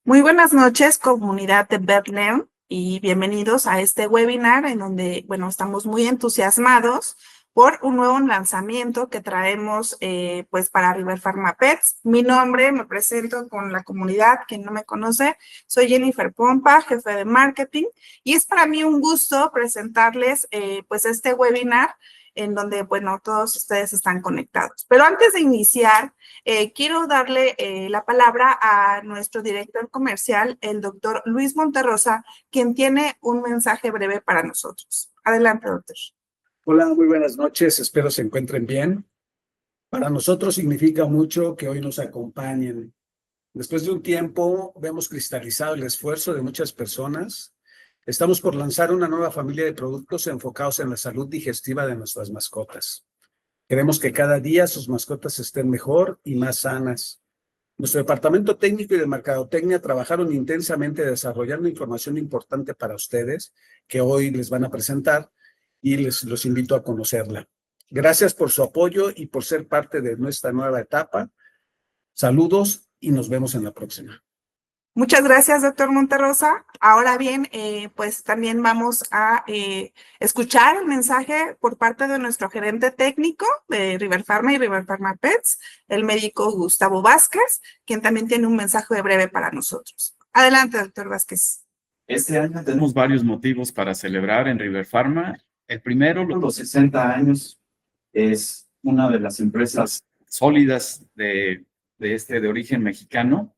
Muy buenas noches, comunidad de Bethlehem, y bienvenidos a este webinar en donde, bueno, estamos muy entusiasmados por un nuevo lanzamiento que traemos pues para River Pharma Pets. Mi nombre, me presento con la comunidad, quien no me conoce, soy Jennifer Pompa, jefe de marketing, y es para mí un gusto presentarles pues este webinar en donde, bueno, todos ustedes están conectados. Pero antes de iniciar, quiero darle la palabra a nuestro director comercial, el doctor Luis Monterrosa, quien tiene un mensaje breve para nosotros. Adelante, doctor. Hola, muy buenas noches, espero se encuentren bien. Para nosotros significa mucho que hoy nos acompañen. Después de un tiempo, vemos cristalizado el esfuerzo de muchas personas. Estamos por lanzar una nueva familia de productos enfocados en la salud digestiva de nuestras mascotas. Queremos que cada día sus mascotas estén mejor y más sanas. Nuestro departamento técnico y de mercadotecnia trabajaron intensamente desarrollando información importante para ustedes que hoy les van a presentar y los invito a conocerla. Gracias por su apoyo y por ser parte de nuestra nueva etapa. Saludos y nos vemos en la próxima. Muchas gracias, doctor Monterrosa. Ahora bien, pues también vamos a escuchar el mensaje por parte de nuestro gerente técnico de River Pharma y River Pharma Pets, el médico Gustavo Vázquez, quien también tiene un mensaje breve para nosotros. Adelante, doctor Vázquez. Este año tenemos varios motivos para celebrar en River Pharma. El primero, los 60 años, es una de las empresas sólidas de origen mexicano.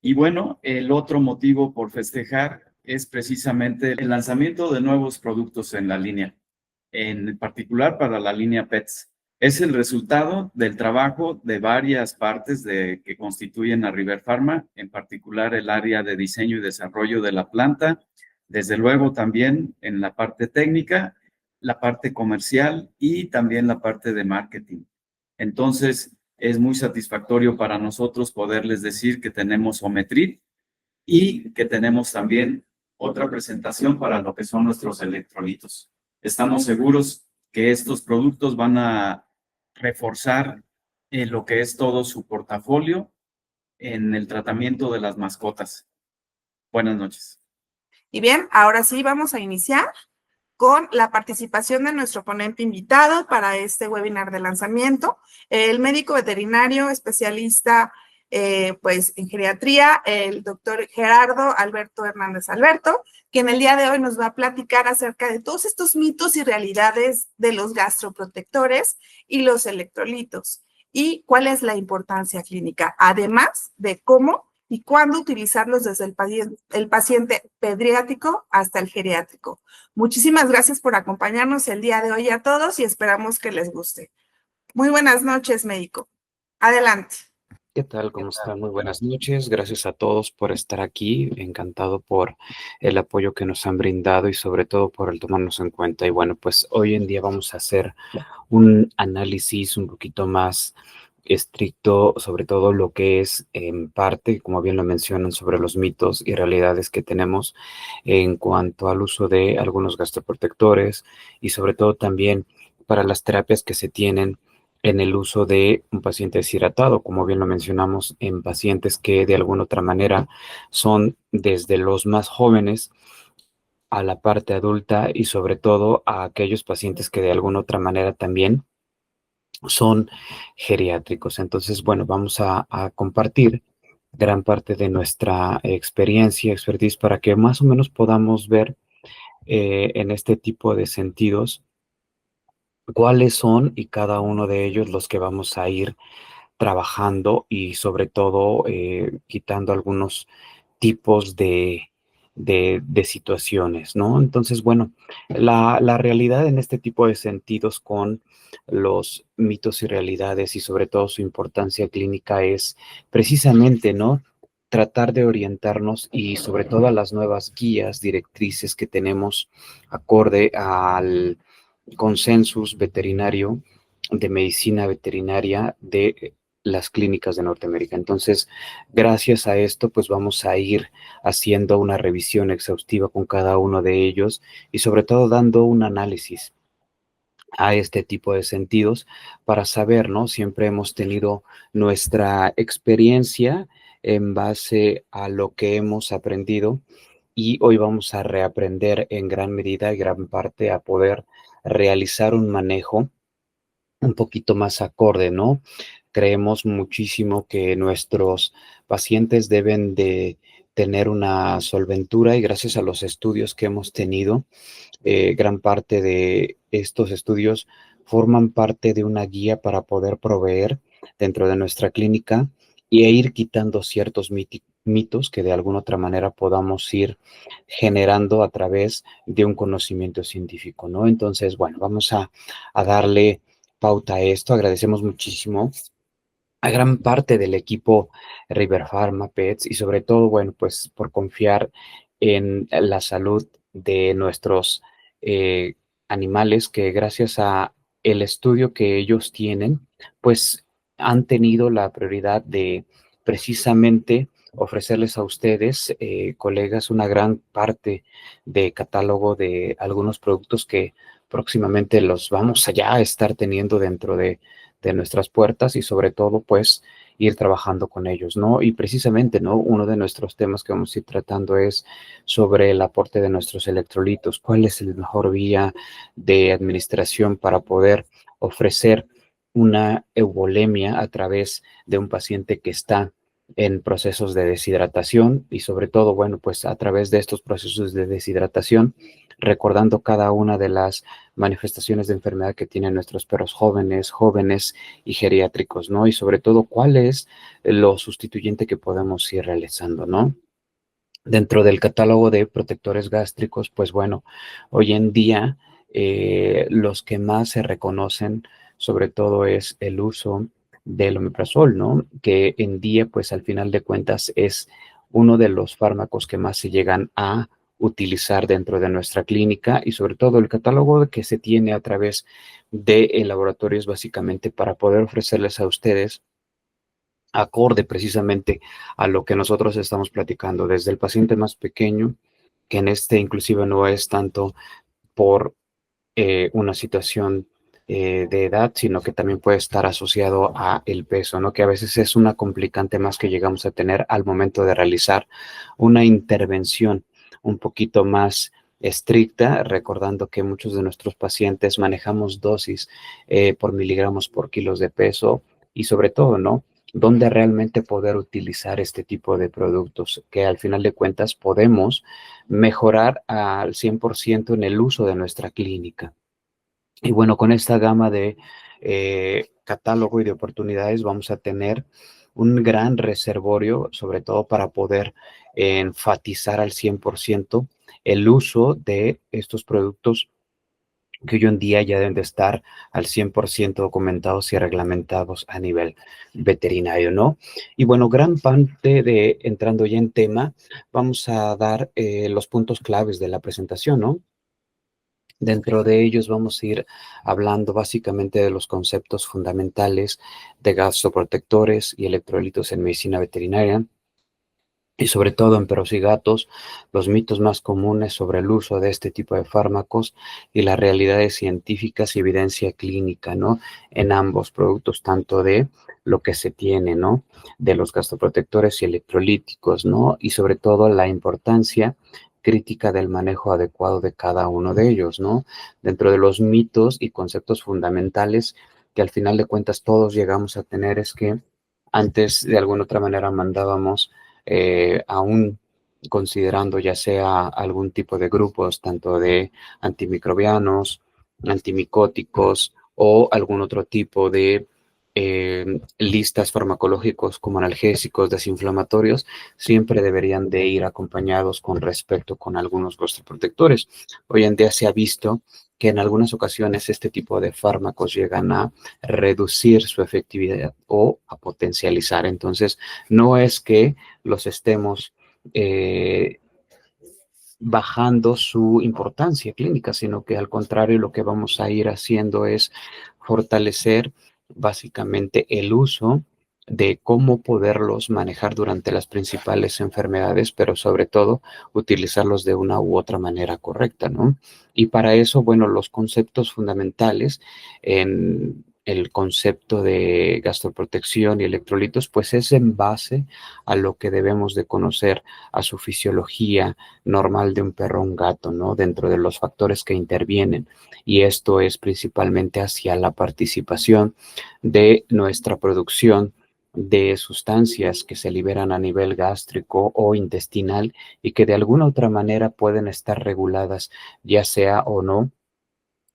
Y bueno, el otro motivo por festejar es precisamente el lanzamiento de nuevos productos en la línea, en particular para la línea Pets. Es el resultado del trabajo de varias partes que constituyen a River Pharma, en particular el área de diseño y desarrollo de la planta, desde luego también en la parte técnica, la parte comercial y también la parte de marketing. Entonces, es muy satisfactorio para nosotros poderles decir que tenemos Ometrit y que tenemos también otra presentación para lo que son nuestros electrolitos. Estamos seguros que estos productos van a reforzar lo que es todo su portafolio en el tratamiento de las mascotas. Buenas noches. Y bien, ahora sí vamos a iniciar con la participación de nuestro ponente invitado para este webinar de lanzamiento, el médico veterinario especialista pues en geriatría, el doctor Gerardo Alberto Hernández Alberto, quien el día de hoy nos va a platicar acerca de todos estos mitos y realidades de los gastroprotectores y los electrolitos y cuál es la importancia clínica, además de cómo y cuándo utilizarlos desde el paciente pediátrico hasta el geriátrico. Muchísimas gracias por acompañarnos el día de hoy a todos y esperamos que les guste. Muy buenas noches, médico. Adelante. ¿Qué tal? ¿Cómo están? Muy buenas noches. Gracias a todos por estar aquí. Encantado por el apoyo que nos han brindado y sobre todo por el tomarnos en cuenta. Y bueno, pues hoy en día vamos a hacer un análisis un poquito más estricto sobre todo lo que es en parte, como bien lo mencionan, sobre los mitos y realidades que tenemos en cuanto al uso de algunos gastroprotectores y sobre todo también para las terapias que se tienen en el uso de un paciente deshidratado, como bien lo mencionamos, en pacientes que de alguna otra manera son desde los más jóvenes a la parte adulta y sobre todo a aquellos pacientes que de alguna otra manera también son geriátricos. Entonces, bueno, vamos a compartir gran parte de nuestra experiencia, expertise, para que más o menos podamos ver en este tipo de sentidos cuáles son y cada uno de ellos los que vamos a ir trabajando y sobre todo quitando algunos tipos de situaciones, ¿no? Entonces, bueno, la realidad en este tipo de sentidos con los mitos y realidades y sobre todo su importancia clínica es precisamente, ¿no? Tratar de orientarnos y sobre todo a las nuevas guías, directrices que tenemos acorde al consensus veterinario de medicina veterinaria de las clínicas de Norteamérica. Entonces, gracias a esto, pues vamos a ir haciendo una revisión exhaustiva con cada uno de ellos y sobre todo dando un análisis a este tipo de sentidos para saber, ¿no? Siempre hemos tenido nuestra experiencia en base a lo que hemos aprendido y hoy vamos a reaprender en gran medida y gran parte a poder realizar un manejo un poquito más acorde, ¿no? Creemos muchísimo que nuestros pacientes deben de tener una solventura y gracias a los estudios que hemos tenido, gran parte de estos estudios forman parte de una guía para poder proveer dentro de nuestra clínica e ir quitando ciertos mitos que de alguna otra manera podamos ir generando a través de un conocimiento científico, ¿no? Entonces, bueno, vamos a darle pauta a esto. Agradecemos muchísimo a gran parte del equipo River Pharma Pets y sobre todo, bueno, pues por confiar en la salud de nuestros eh, animales que gracias a el estudio que ellos tienen, pues han tenido la prioridad de precisamente ofrecerles a ustedes, colegas, una gran parte de catálogo de algunos productos que próximamente los vamos allá a estar teniendo dentro de nuestras puertas y sobre todo, pues, ir trabajando con ellos, ¿no? Y precisamente, ¿no? Uno de nuestros temas que vamos a ir tratando es sobre el aporte de nuestros electrolitos. ¿Cuál es el mejor vía de administración para poder ofrecer una euvolemia a través de un paciente que está en procesos de deshidratación y sobre todo, bueno, pues a través de estos procesos de deshidratación, recordando cada una de las manifestaciones de enfermedad que tienen nuestros perros jóvenes y geriátricos, ¿no? Y sobre todo, ¿cuál es lo sustituyente que podemos ir realizando, ¿no? Dentro del catálogo de protectores gástricos, pues bueno, hoy en día los que más se reconocen, sobre todo es el uso del omeprazol, ¿no? Que en día, pues al final de cuentas es uno de los fármacos que más se llegan a utilizar dentro de nuestra clínica y sobre todo el catálogo que se tiene a través de laboratorios básicamente para poder ofrecerles a ustedes acorde precisamente a lo que nosotros estamos platicando, desde el paciente más pequeño, que en este inclusive no es tanto por una situación de edad, sino que también puede estar asociado a el peso, ¿no? Que a veces es una complicante más que llegamos a tener al momento de realizar una intervención un poquito más estricta, recordando que muchos de nuestros pacientes manejamos dosis por miligramos por kilos de peso y sobre todo, ¿no? Donde realmente poder utilizar este tipo de productos que al final de cuentas podemos mejorar al 100% en el uso de nuestra clínica. Y bueno, con esta gama de catálogo y de oportunidades vamos a tener un gran reservorio, sobre todo para poder enfatizar al 100% el uso de estos productos que hoy en día ya deben de estar al 100% documentados y reglamentados a nivel veterinario, ¿no? Y bueno, gran parte de, entrando ya en tema, vamos a dar los puntos claves de la presentación, ¿no? Dentro de ellos vamos a ir hablando básicamente de los conceptos fundamentales de gastroprotectores y electrolitos en medicina veterinaria, y sobre todo en perros y gatos, los mitos más comunes sobre el uso de este tipo de fármacos y las realidades científicas y evidencia clínica, ¿no? En ambos productos, tanto de lo que se tiene, ¿no? De los gastroprotectores y electrolíticos, ¿no? Y sobre todo la importancia crítica del manejo adecuado de cada uno de ellos, ¿no? Dentro de los mitos y conceptos fundamentales que al final de cuentas todos llegamos a tener es que antes de alguna otra manera mandábamos aún considerando ya sea algún tipo de grupos, tanto de antimicrobianos, antimicóticos o algún otro tipo de listas farmacológicos como analgésicos, desinflamatorios, siempre deberían de ir acompañados con respecto con algunos gastroprotectores. Hoy en día se ha visto que en algunas ocasiones este tipo de fármacos llegan a reducir su efectividad o a potencializar. Entonces, no es que los estemos bajando su importancia clínica, sino que al contrario lo que vamos a ir haciendo es fortalecer básicamente el uso de cómo poderlos manejar durante las principales enfermedades, pero sobre todo utilizarlos de una u otra manera correcta, ¿no? Y para eso, bueno, los conceptos fundamentales en el concepto de gastroprotección y electrolitos, pues es en base a lo que debemos de conocer, a su fisiología normal de un perro o un gato, ¿no? Dentro de los factores que intervienen. Y esto es principalmente hacia la participación de nuestra producción de sustancias que se liberan a nivel gástrico o intestinal y que de alguna otra manera pueden estar reguladas, ya sea o no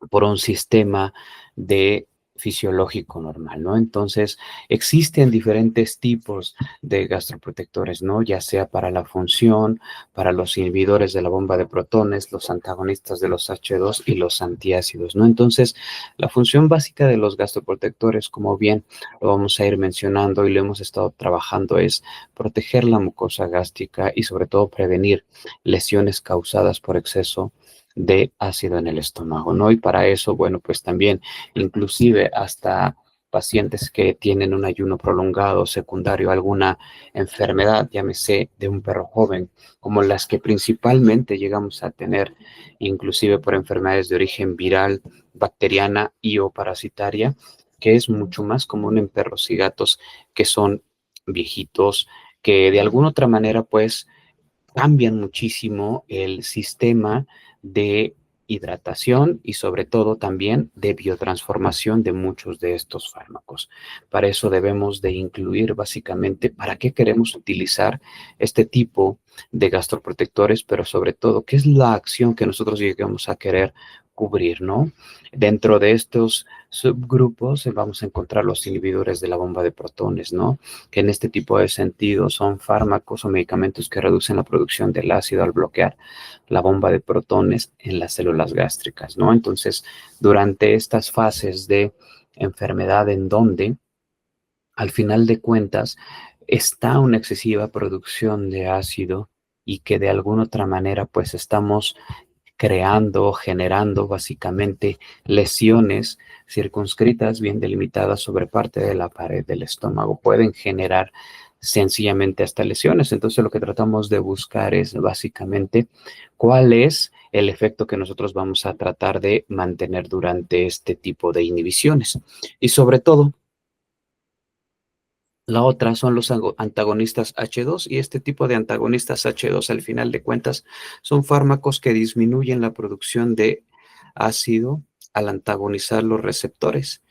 por un sistema de fisiológico normal, ¿no? Entonces, existen diferentes tipos de gastroprotectores, ¿no? Ya sea para la función, para los inhibidores de la bomba de protones, los antagonistas de los H2 y los antiácidos, ¿no? Entonces, la función básica de los gastroprotectores, como bien lo vamos a ir mencionando y lo hemos estado trabajando, es proteger la mucosa gástrica y sobre todo prevenir lesiones causadas por exceso de ácido en el estómago, ¿no? Y para eso, bueno, pues también inclusive hasta pacientes que tienen un ayuno prolongado secundario a alguna enfermedad, llámese de un perro joven, como las que principalmente llegamos a tener, inclusive por enfermedades de origen viral, bacteriana y o parasitaria, que es mucho más común en perros y gatos que son viejitos, que de alguna otra manera, pues, cambian muchísimo el sistema de hidratación y sobre todo también de biotransformación de muchos de estos fármacos. Para eso debemos de incluir básicamente para qué queremos utilizar este tipo de gastroprotectores, pero sobre todo qué es la acción que nosotros llegamos a querer cubrir, ¿no? Dentro de estos subgrupos vamos a encontrar los inhibidores de la bomba de protones, ¿no? Que en este tipo de sentido son fármacos o medicamentos que reducen la producción del ácido al bloquear la bomba de protones en las células gástricas, ¿no? Entonces, durante estas fases de enfermedad en donde, al final de cuentas, está una excesiva producción de ácido y que de alguna otra manera, pues estamos creando, generando básicamente lesiones circunscritas, bien delimitadas sobre parte de la pared del estómago. Pueden generar sencillamente hasta lesiones. Entonces lo que tratamos de buscar es básicamente cuál es el efecto que nosotros vamos a tratar de mantener durante este tipo de inhibiciones. Y sobre todo, la otra son los antagonistas H2 y este tipo de antagonistas H2 al final de cuentas son fármacos que disminuyen la producción de ácido al antagonizar los receptores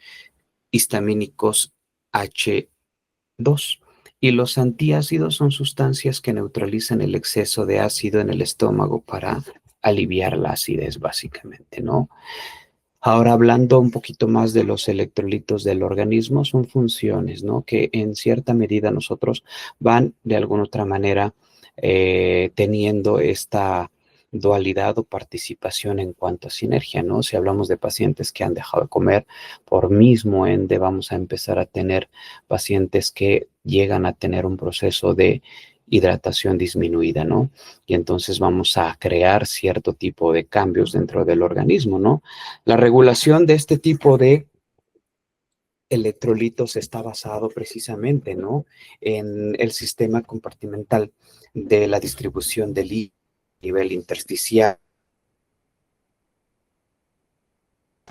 histamínicos H2. Y los antiácidos son sustancias que neutralizan el exceso de ácido en el estómago para aliviar la acidez básicamente, ¿no? Ahora, hablando un poquito más de los electrolitos del organismo, son funciones, ¿no? Que en cierta medida nosotros van de alguna otra manera teniendo esta dualidad o participación en cuanto a sinergia, ¿no? Si hablamos de pacientes que han dejado de comer, por mismo ende vamos a empezar a tener pacientes que llegan a tener un proceso de hidratación disminuida, ¿no? Y entonces vamos a crear cierto tipo de cambios dentro del organismo, ¿no? La regulación de este tipo de electrolitos está basado precisamente, ¿no? En el sistema compartimental de la distribución del líquido a nivel intersticial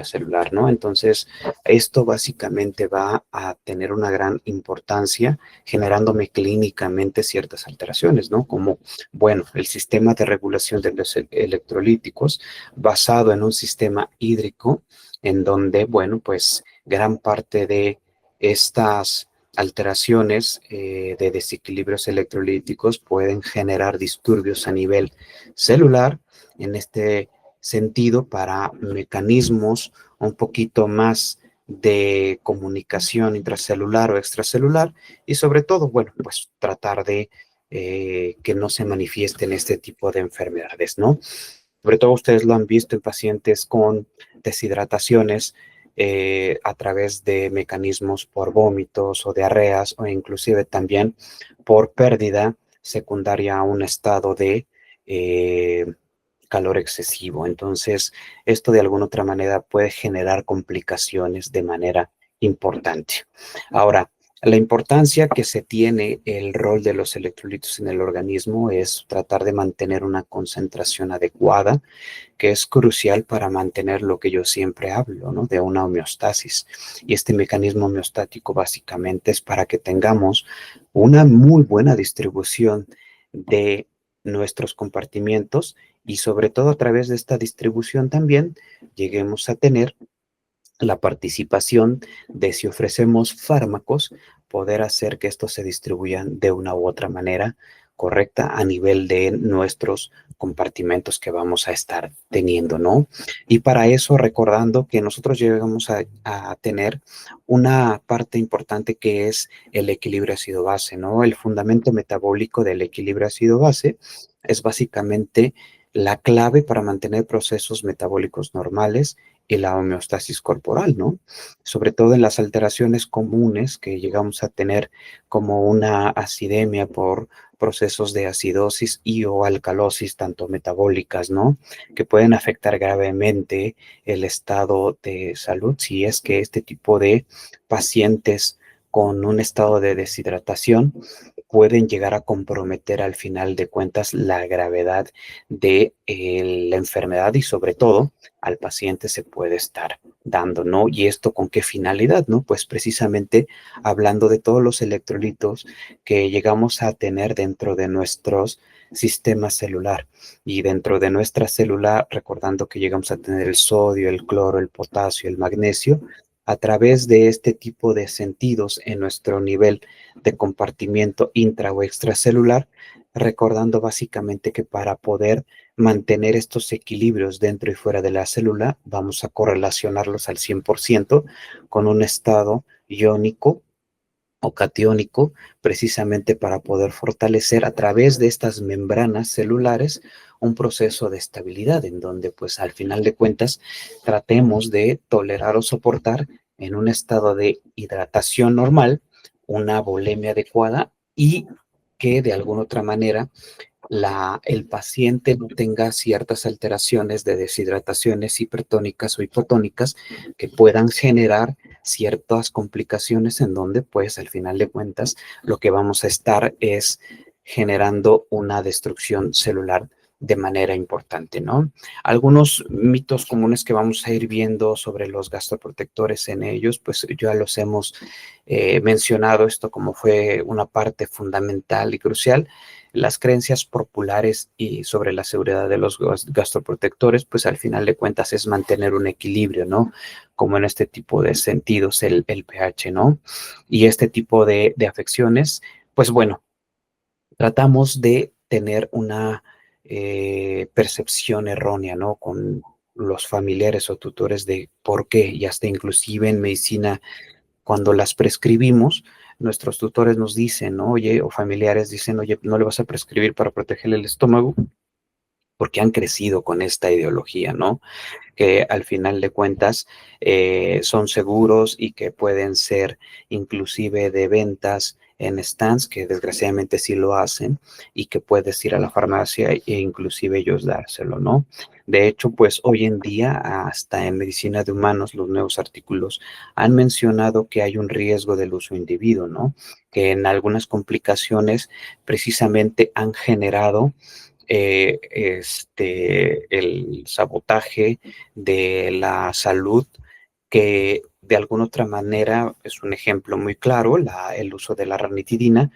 celular, ¿no? Entonces, esto básicamente va a tener una gran importancia generándome clínicamente ciertas alteraciones, ¿no? Como, bueno, el sistema de regulación de los electrolíticos basado en un sistema hídrico en donde, bueno, pues gran parte de estas alteraciones de desequilibrios electrolíticos pueden generar disturbios a nivel celular en este sentido para mecanismos un poquito más de comunicación intracelular o extracelular y sobre todo, bueno, pues tratar de que no se manifiesten este tipo de enfermedades, ¿no? Sobre todo ustedes lo han visto en pacientes con deshidrataciones a través de mecanismos por vómitos o diarreas o inclusive también por pérdida secundaria a un estado de calor excesivo. Entonces, esto de alguna otra manera puede generar complicaciones de manera importante. Ahora, La importancia que se tiene el rol de los electrolitos en el organismo es tratar de mantener una concentración adecuada, que es crucial para mantener lo que yo siempre hablo, ¿no? De una homeostasis. Y este mecanismo homeostático básicamente es para que tengamos una muy buena distribución de nuestros compartimientos y sobre todo a través de esta distribución también lleguemos a tener la participación de, si ofrecemos fármacos, poder hacer que estos se distribuyan de una u otra manera correcta a nivel de nuestros compartimentos que vamos a estar teniendo, ¿no? Y para eso, recordando que nosotros llegamos a tener una parte importante que es el equilibrio ácido-base, ¿no? El fundamento metabólico del equilibrio ácido-base es básicamente la clave para mantener procesos metabólicos normales y la homeostasis corporal, ¿no? Sobre todo en las alteraciones comunes que llegamos a tener como una acidemia por procesos de acidosis y o alcalosis, tanto metabólicas, ¿no? Que pueden afectar gravemente el estado de salud si es que este tipo de pacientes con un estado de deshidratación pueden llegar a comprometer al final de cuentas la gravedad de la enfermedad y sobre todo al paciente se puede estar dando, ¿no? ¿Y esto con qué finalidad, no? Pues precisamente hablando de todos los electrolitos que llegamos a tener dentro de nuestros sistema celular y dentro de nuestra célula, recordando que llegamos a tener el sodio, el cloro, el potasio, el magnesio, a través de este tipo de sentidos en nuestro nivel de compartimiento intra o extracelular, recordando básicamente que para poder mantener estos equilibrios dentro y fuera de la célula, vamos a correlacionarlos al 100% con un estado iónico o catiónico, precisamente para poder fortalecer a través de estas membranas celulares un proceso de estabilidad en donde pues al final de cuentas tratemos de tolerar o soportar en un estado de hidratación normal una volemia adecuada y que de alguna otra manera el paciente no tenga ciertas alteraciones de deshidrataciones hipertónicas o hipotónicas que puedan generar ciertas complicaciones en donde, pues, al final de cuentas, lo que vamos a estar es generando una destrucción celular de manera importante, ¿no? Algunos mitos comunes que vamos a ir viendo sobre los gastroprotectores en ellos, pues ya los hemos mencionado esto como fue una parte fundamental y crucial. Las creencias populares y sobre la seguridad de los gastroprotectores, pues al final de cuentas es mantener un equilibrio, ¿no? Como en este tipo de sentidos, el pH, ¿no? Y este tipo de afecciones, pues bueno, tratamos de tener una percepción errónea, ¿no? Con los familiares o tutores de por qué, y hasta inclusive en medicina, cuando las prescribimos, nuestros tutores nos dicen, ¿no? Oye, o familiares dicen, oye, no le vas a prescribir para protegerle el estómago, porque han crecido con esta ideología, ¿no? Que al final de cuentas son seguros y que pueden ser inclusive de ventas en stands, que desgraciadamente sí lo hacen, y que puedes ir a la farmacia e inclusive ellos dárselo, ¿no? De hecho, pues hoy en día, hasta en medicina de humanos, los nuevos artículos han mencionado que hay un riesgo del uso individuo, ¿no? Que en algunas complicaciones precisamente han generado el sabotaje de la salud, que de alguna otra manera es un ejemplo muy claro, el uso de la ranitidina,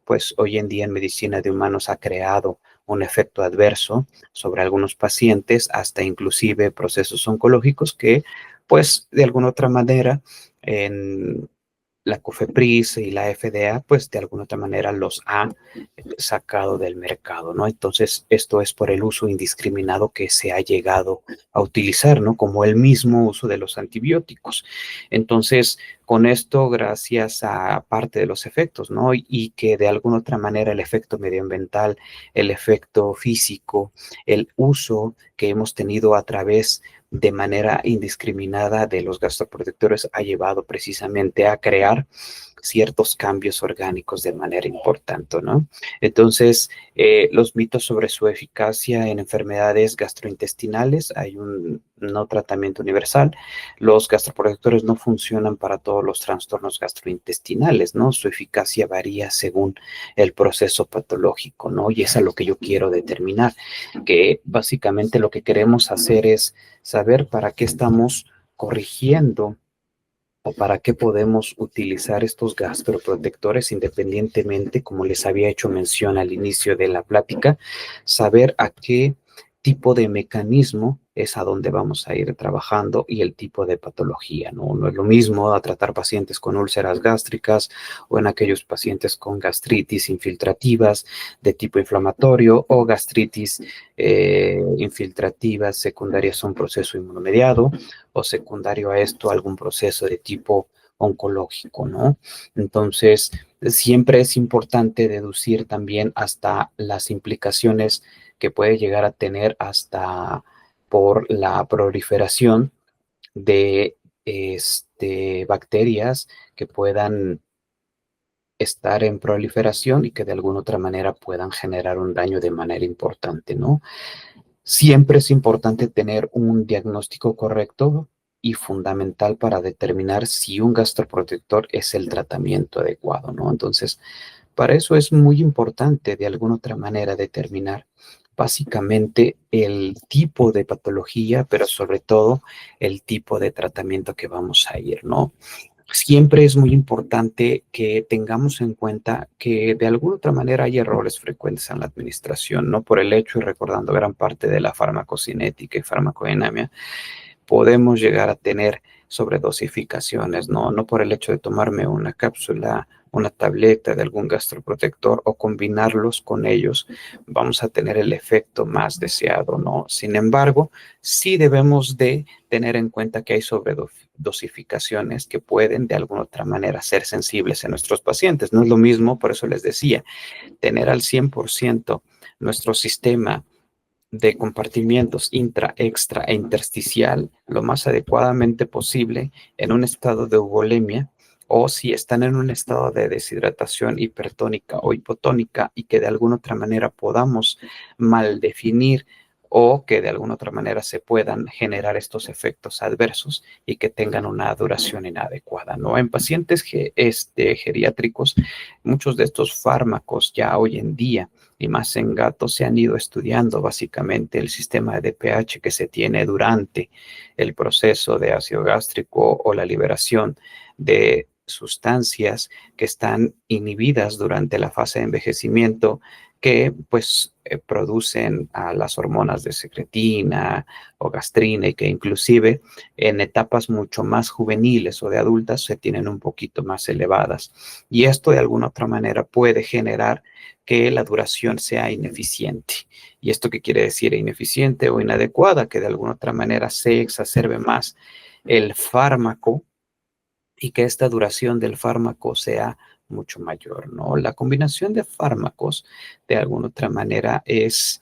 pues hoy en día en medicina de humanos ha creado un efecto adverso sobre algunos pacientes, hasta inclusive procesos oncológicos que, pues de alguna otra manera, en la COFEPRIS y la FDA, pues de alguna otra manera los ha sacado del mercado, ¿no? Entonces, esto es por el uso indiscriminado que se ha llegado a utilizar, ¿no? Como el mismo uso de los antibióticos. Entonces, con esto, gracias a parte de los efectos, ¿no? Y que de alguna otra manera el efecto medioambiental, el efecto físico, el uso que hemos tenido a través de manera indiscriminada de los gastroprotectores ha llevado precisamente a crear ciertos cambios orgánicos de manera importante, ¿no? Entonces, los mitos sobre su eficacia en enfermedades gastrointestinales, hay un no tratamiento universal. Los gastroprotectores no funcionan para todos los trastornos gastrointestinales, ¿no? Su eficacia varía según el proceso patológico, ¿no? Y es a lo que yo quiero determinar, que básicamente lo que queremos hacer es saber para qué estamos corrigiendo o para qué podemos utilizar estos gastroprotectores independientemente, como les había hecho mención al inicio de la plática, saber a qué tipo de mecanismo es a donde vamos a ir trabajando y el tipo de patología, ¿no? No es lo mismo a tratar pacientes con úlceras gástricas o en aquellos pacientes con gastritis infiltrativas de tipo inflamatorio o gastritis infiltrativas secundarias a un proceso inmunomediado o secundario a esto algún proceso de tipo oncológico, ¿no? Entonces, siempre es importante deducir también hasta las implicaciones que puede llegar a tener hasta por la proliferación de bacterias que puedan estar en proliferación y que de alguna otra manera puedan generar un daño de manera importante, ¿no? Siempre es importante tener un diagnóstico correcto y fundamental para determinar si un gastroprotector es el tratamiento adecuado, ¿no? Entonces, para eso es muy importante de alguna otra manera determinar básicamente el tipo de patología, pero sobre todo el tipo de tratamiento que vamos a ir, ¿no? Siempre es muy importante que tengamos en cuenta que de alguna otra manera hay errores frecuentes en la administración, no por el hecho y recordando gran parte de la farmacocinética y farmacodinamia, podemos llegar a tener sobredosificaciones, ¿no? No por el hecho de tomarme una cápsula, una tableta de algún gastroprotector o combinarlos con ellos, vamos a tener el efecto más deseado, ¿no? Sin embargo, sí debemos de tener en cuenta que hay sobredosificaciones que pueden de alguna otra manera ser sensibles en nuestros pacientes. No es lo mismo, por eso les decía, tener al 100% nuestro sistema de compartimientos intra, extra e intersticial lo más adecuadamente posible en un estado de euvolemia o si están en un estado de deshidratación hipertónica o hipotónica y que de alguna otra manera podamos mal definir o que de alguna otra manera se puedan generar estos efectos adversos y que tengan una duración inadecuada, ¿no? En pacientes geriátricos, muchos de estos fármacos ya hoy en día y más en gatos se han ido estudiando básicamente el sistema de pH que se tiene durante el proceso de ácido gástrico o la liberación de sustancias que están inhibidas durante la fase de envejecimiento que pues producen a las hormonas de secretina o gastrina y que inclusive en etapas mucho más juveniles o de adultas se tienen un poquito más elevadas. Y esto de alguna otra manera puede generar que la duración sea ineficiente. ¿Y esto qué quiere decir? Ineficiente o inadecuada, que de alguna otra manera se exacerbe más el fármaco y que esta duración del fármaco sea mucho mayor, ¿no? La combinación de fármacos, de alguna otra manera, es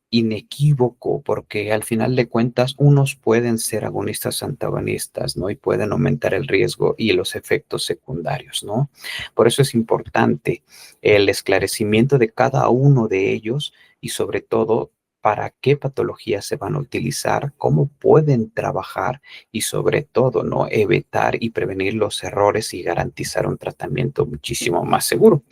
inequívoco porque al final de cuentas unos pueden ser agonistas antagonistas, ¿no? Y pueden aumentar el riesgo y los efectos secundarios, ¿no? Por eso es importante el esclarecimiento de cada uno de ellos y sobre todo para qué patologías se van a utilizar, cómo pueden trabajar y sobre todo, ¿no? Evitar y prevenir los errores y garantizar un tratamiento muchísimo más seguro.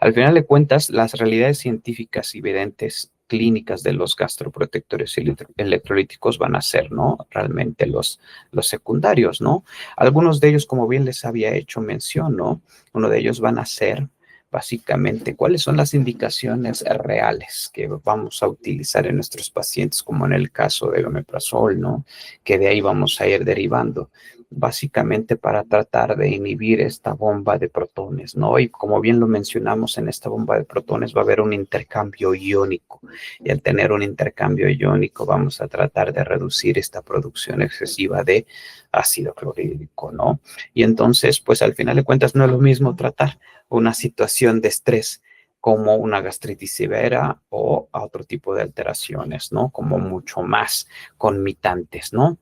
Al final de cuentas, las realidades científicas y evidentes clínicas de los gastroprotectores electrolíticos van a ser, ¿no? Realmente los secundarios, ¿no? Algunos de ellos, como bien les había hecho mención, ¿no? Uno de ellos van a ser básicamente cuáles son las indicaciones reales que vamos a utilizar en nuestros pacientes, como en el caso del omeprazol, ¿no? Que de ahí vamos a ir derivando, básicamente para tratar de inhibir esta bomba de protones, ¿no? Y como bien lo mencionamos, en esta bomba de protones va a haber un intercambio iónico, y al tener un intercambio iónico vamos a tratar de reducir esta producción excesiva de ácido clorhídrico, ¿no? Y entonces, pues al final de cuentas no es lo mismo tratar una situación de estrés como una gastritis severa o a otro tipo de alteraciones, ¿no? Como mucho más conmitantes, ¿no?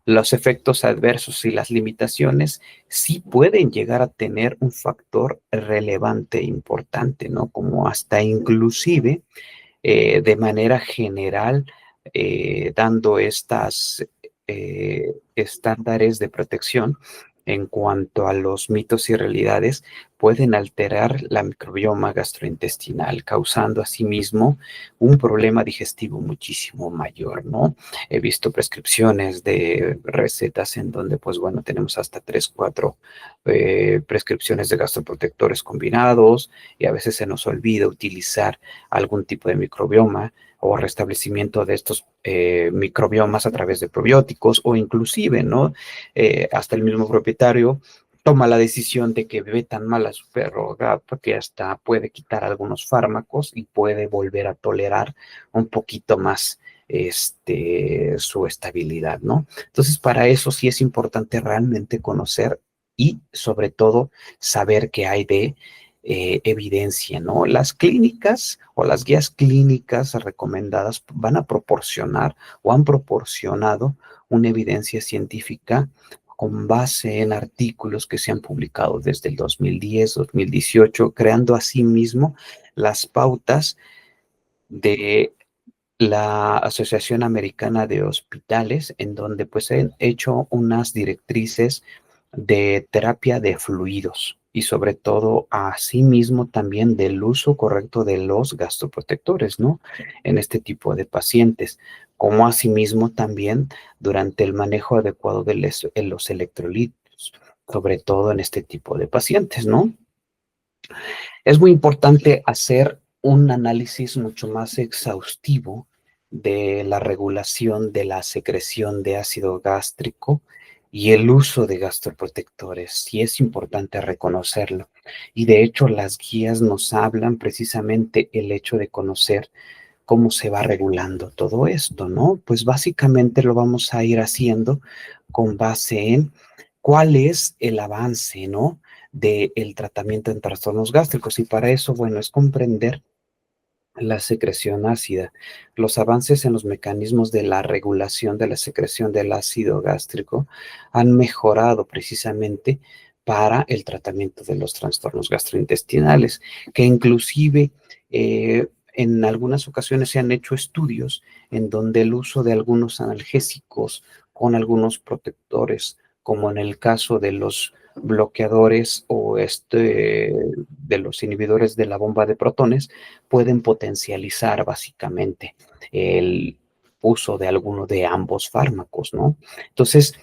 los efectos adversos y las limitaciones sí pueden llegar a tener un factor relevante e importante, ¿no? Como hasta inclusive de manera general, dando estas estándares de protección en cuanto a los mitos y realidades, pueden alterar la microbioma gastrointestinal, causando asimismo un problema digestivo muchísimo mayor, ¿no? He visto prescripciones de recetas en donde, pues bueno, tenemos hasta 3, 4 prescripciones de gastroprotectores combinados y a veces se nos olvida utilizar algún tipo de microbioma o restablecimiento de estos microbiomas a través de probióticos o inclusive, ¿no? Hasta el mismo propietario toma la decisión de que ve tan mal a su perro o gato que hasta puede quitar algunos fármacos y puede volver a tolerar un poquito más su estabilidad, ¿no? Entonces, para eso sí es importante realmente conocer y sobre todo saber qué hay de evidencia, ¿no? Las clínicas o las guías clínicas recomendadas van a proporcionar o han proporcionado una evidencia científica con base en artículos que se han publicado desde el 2010, 2018, creando asimismo las pautas de la Asociación Americana de Hospitales, en donde pues han hecho unas directrices de terapia de fluidos y sobre todo asimismo también del uso correcto de los gastroprotectores, ¿no? En este tipo de pacientes, como asimismo también durante el manejo adecuado de los electrolitos, sobre todo en este tipo de pacientes, ¿no? Es muy importante hacer un análisis mucho más exhaustivo de la regulación de la secreción de ácido gástrico y el uso de gastroprotectores. Sí es importante reconocerlo. Y de hecho las guías nos hablan precisamente el hecho de conocer cómo se va regulando todo esto, ¿no? Pues básicamente lo vamos a ir haciendo con base en cuál es el avance, ¿no? Del tratamiento en trastornos gástricos. Y para eso, bueno, es comprender la secreción ácida, los avances en los mecanismos de la regulación de la secreción del ácido gástrico han mejorado precisamente para el tratamiento de los trastornos gastrointestinales, que inclusive en algunas ocasiones se han hecho estudios en donde el uso de algunos analgésicos con algunos protectores, como en el caso de los bloqueadores o de los inhibidores de la bomba de protones, pueden potencializar básicamente el uso de alguno de ambos fármacos, ¿no? Entonces,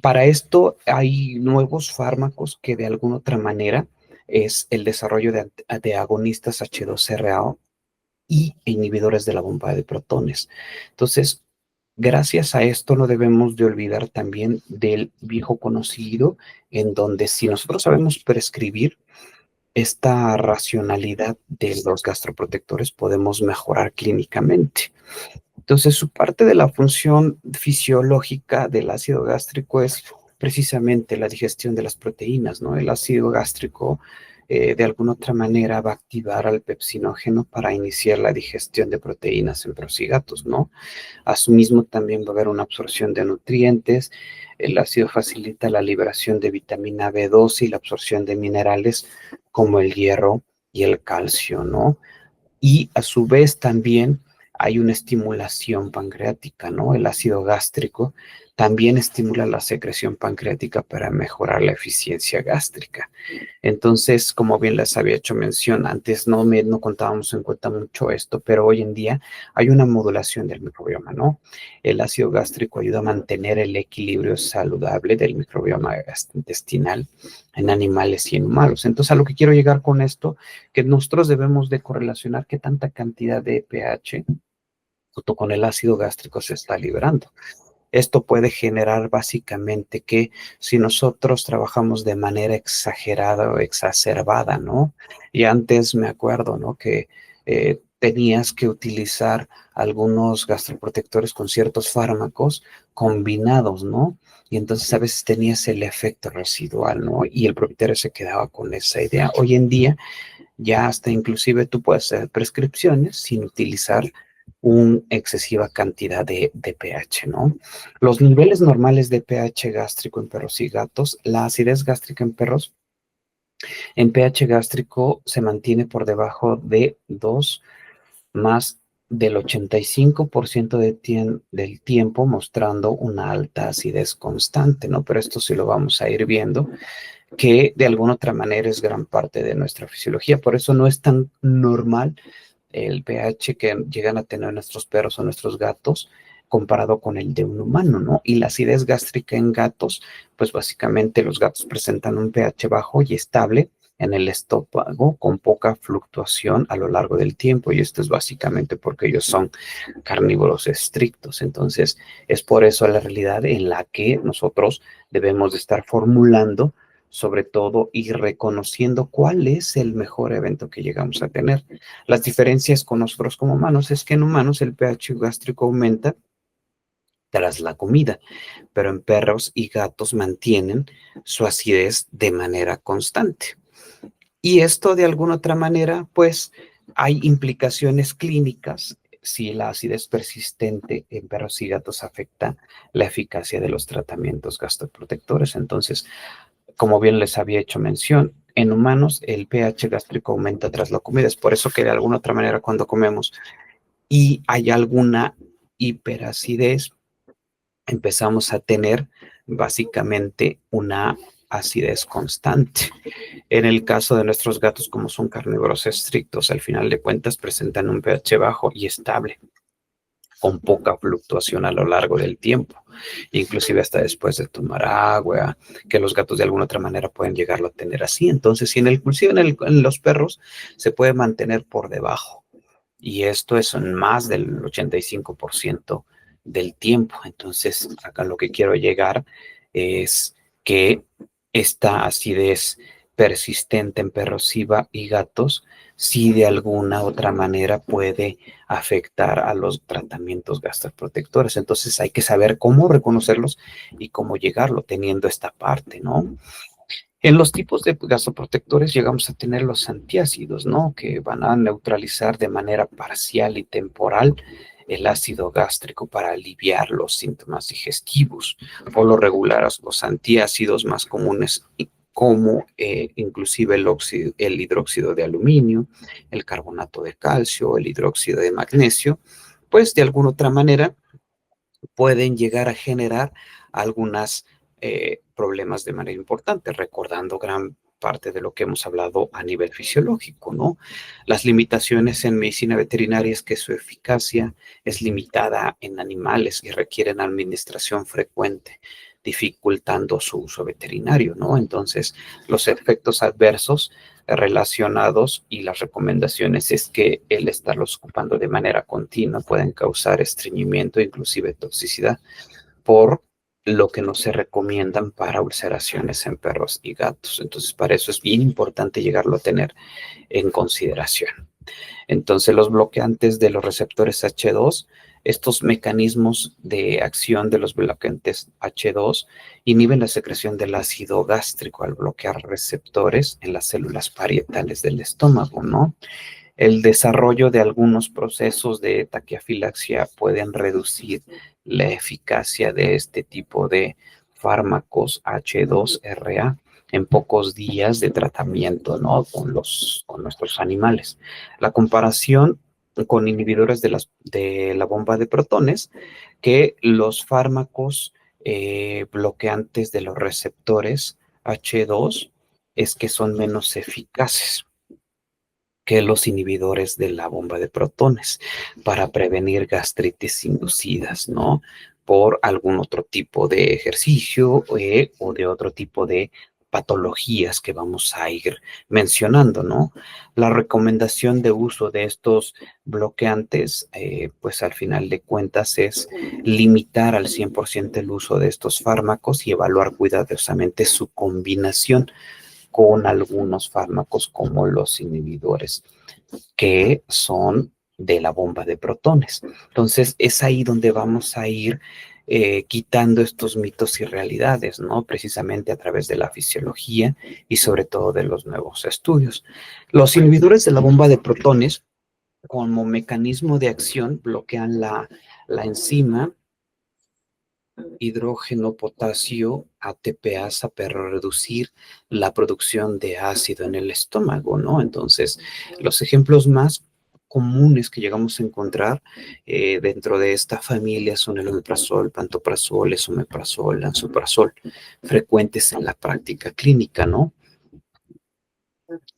para esto hay nuevos fármacos que de alguna otra manera es el desarrollo de agonistas H2RA y inhibidores de la bomba de protones. Entonces, gracias a esto no debemos de olvidar también del viejo conocido, en donde si nosotros sabemos prescribir esta racionalidad de los gastroprotectores, podemos mejorar clínicamente. Entonces, su parte de la función fisiológica del ácido gástrico es precisamente la digestión de las proteínas, ¿no? El ácido gástrico, de alguna otra manera, va a activar al pepsinógeno para iniciar la digestión de proteínas en perros y gatos, ¿no? Asimismo, también va a haber una absorción de nutrientes. El ácido facilita la liberación de vitamina B12 y la absorción de minerales como el hierro y el calcio, ¿no? Y a su vez también hay una estimulación pancreática, ¿no? El ácido gástrico también estimula la secreción pancreática para mejorar la eficiencia gástrica. Entonces, como bien les había hecho mención, antes no contábamos en cuenta mucho esto, pero hoy en día hay una modulación del microbioma, ¿no? El ácido gástrico ayuda a mantener el equilibrio saludable del microbioma intestinal en animales y en humanos. Entonces, a lo que quiero llegar con esto, que nosotros debemos de correlacionar qué tanta cantidad de pH junto con el ácido gástrico se está liberando. Esto puede generar básicamente que si nosotros trabajamos de manera exagerada o exacerbada, ¿no? Y antes me acuerdo, ¿no? Que tenías que utilizar algunos gastroprotectores con ciertos fármacos combinados, ¿no? Y entonces a veces tenías el efecto residual, ¿no? Y el propietario se quedaba con esa idea. Hoy en día ya hasta inclusive tú puedes hacer prescripciones sin utilizar una excesiva cantidad de pH, ¿no? Los niveles normales de pH gástrico en perros y gatos, la acidez gástrica en pH gástrico se mantiene por debajo de 2 más del 85% del tiempo, mostrando una alta acidez constante, ¿no? Pero esto sí lo vamos a ir viendo, que de alguna otra manera es gran parte de nuestra fisiología. Por eso no es tan normal el pH que llegan a tener nuestros perros o nuestros gatos comparado con el de un humano, ¿no? Y la acidez gástrica en gatos, pues básicamente los gatos presentan un pH bajo y estable en el estómago con poca fluctuación a lo largo del tiempo, y esto es básicamente porque ellos son carnívoros estrictos. Entonces es por eso la realidad en la que nosotros debemos de estar formulando sobre todo y reconociendo cuál es el mejor evento que llegamos a tener. Las diferencias con nosotros como humanos es que en humanos el pH gástrico aumenta tras la comida, pero en perros y gatos mantienen su acidez de manera constante. Y esto de alguna otra manera, pues hay implicaciones clínicas si la acidez persistente en perros y gatos afecta la eficacia de los tratamientos gastroprotectores. Entonces, como bien les había hecho mención, en humanos el pH gástrico aumenta tras la comida. Es por eso que de alguna otra manera cuando comemos y hay alguna hiperacidez, empezamos a tener básicamente una acidez constante. En el caso de nuestros gatos, como son carnívoros estrictos, al final de cuentas presentan un pH bajo y estable, con poca fluctuación a lo largo del tiempo, inclusive hasta después de tomar agua, que los gatos de alguna otra manera pueden llegarlo a tener así. Entonces, si en los perros se puede mantener por debajo, y esto es en más del 85% del tiempo. Entonces, acá lo que quiero llegar es que esta acidez persistente en perros y gatos, sí de alguna otra manera puede afectar a los tratamientos gastroprotectores. Entonces hay que saber cómo reconocerlos y cómo llegarlo teniendo esta parte, ¿no? En los tipos de gastroprotectores llegamos a tener los antiácidos, ¿no? Que van a neutralizar de manera parcial y temporal el ácido gástrico para aliviar los síntomas digestivos. Por lo regular, los antiácidos más comunes como inclusive el hidróxido de aluminio, el carbonato de calcio, el hidróxido de magnesio, pues de alguna otra manera pueden llegar a generar algunos problemas de manera importante, recordando gran parte de lo que hemos hablado a nivel fisiológico, ¿no? Las limitaciones en medicina veterinaria es que su eficacia es limitada en animales y requieren administración frecuente, dificultando su uso veterinario, ¿no? Entonces, los efectos adversos relacionados y las recomendaciones es que el estarlos ocupando de manera continua pueden causar estreñimiento e inclusive toxicidad, por lo que no se recomiendan para ulceraciones en perros y gatos. Entonces, para eso es bien importante llegarlo a tener en consideración. Entonces, los bloqueantes de los receptores H2, estos mecanismos de acción de los bloqueantes H2 inhiben la secreción del ácido gástrico al bloquear receptores en las células parietales del estómago, ¿no? El desarrollo de algunos procesos de taquiafilaxia pueden reducir la eficacia de este tipo de fármacos H2RA en pocos días de tratamiento, ¿no? Con nuestros animales. La comparación con inhibidores de la bomba de protones, que los fármacos bloqueantes de los receptores H2 es que son menos eficaces que los inhibidores de la bomba de protones para prevenir gastritis inducidas, ¿no? Por algún otro tipo de ejercicio o de otro tipo de patologías que vamos a ir mencionando, ¿no? La recomendación de uso de estos bloqueantes, pues al final de cuentas es limitar al 100% el uso de estos fármacos y evaluar cuidadosamente su combinación con algunos fármacos como los inhibidores, que son de la bomba de protones. Entonces, es ahí donde vamos a ir quitando estos mitos y realidades, ¿no? Precisamente a través de la fisiología y sobre todo de los nuevos estudios. Los inhibidores de la bomba de protones como mecanismo de acción bloquean la enzima hidrógeno potasio ATPasa para reducir la producción de ácido en el estómago, ¿no? Entonces, los ejemplos más comunes que llegamos a encontrar dentro de esta familia son el omeprazol, pantoprazol, esomeprazol, lansoprazol, frecuentes en la práctica clínica, ¿no?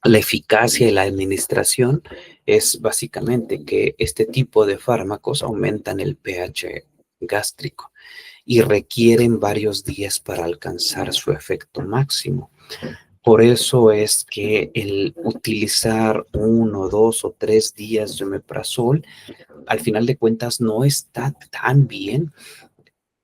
La eficacia y la administración es básicamente que este tipo de fármacos aumentan el pH gástrico y requieren varios días para alcanzar su efecto máximo. Por eso es que el utilizar 1, 2 o 3 días de omeprazol, al final de cuentas no está tan bien,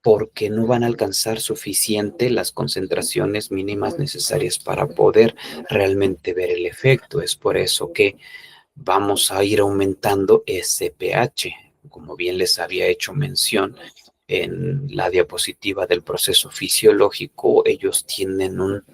porque no van a alcanzar suficiente las concentraciones mínimas necesarias para poder realmente ver el efecto. Es por eso que vamos a ir aumentando ese pH, como bien les había hecho mención en la diapositiva del proceso fisiológico. Ellos tienen un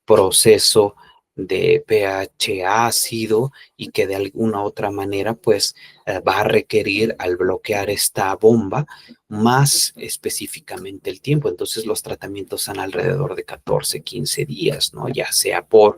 proceso de pH ácido y que de alguna otra manera pues va a requerir al bloquear esta bomba más específicamente el tiempo. Entonces los tratamientos son alrededor de 14, 15 días, ¿no? Ya sea por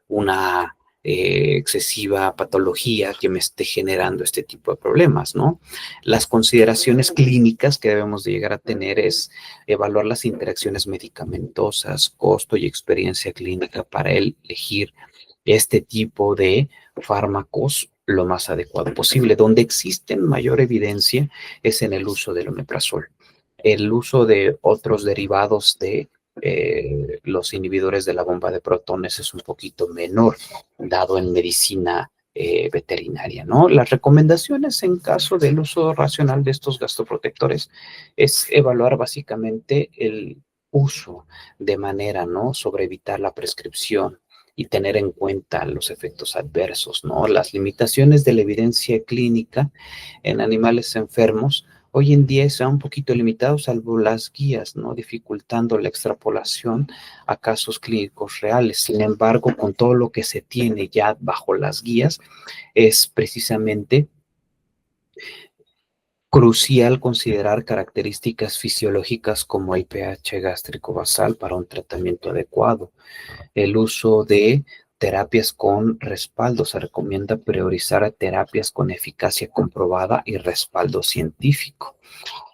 una excesiva patología que me esté generando este tipo de problemas, ¿no? Las consideraciones clínicas que debemos de llegar a tener es evaluar las interacciones medicamentosas, costo y experiencia clínica para elegir este tipo de fármacos lo más adecuado posible. Donde existe mayor evidencia es en el uso del omeprazol. El uso de otros derivados de los inhibidores de la bomba de protones es un poquito menor, dado en medicina veterinaria, ¿no? Las recomendaciones en caso del uso racional de estos gastroprotectores es evaluar básicamente el uso de manera, ¿no? Sobre evitar la prescripción y tener en cuenta los efectos adversos, ¿no? Las limitaciones de la evidencia clínica en animales enfermos hoy en día está un poquito limitado, salvo las guías, ¿no? Dificultando la extrapolación a casos clínicos reales. Sin embargo, con todo lo que se tiene ya bajo las guías, es precisamente crucial considerar características fisiológicas como el pH gástrico basal para un tratamiento adecuado. El uso de terapias con respaldo. Se recomienda priorizar a terapias con eficacia comprobada y respaldo científico.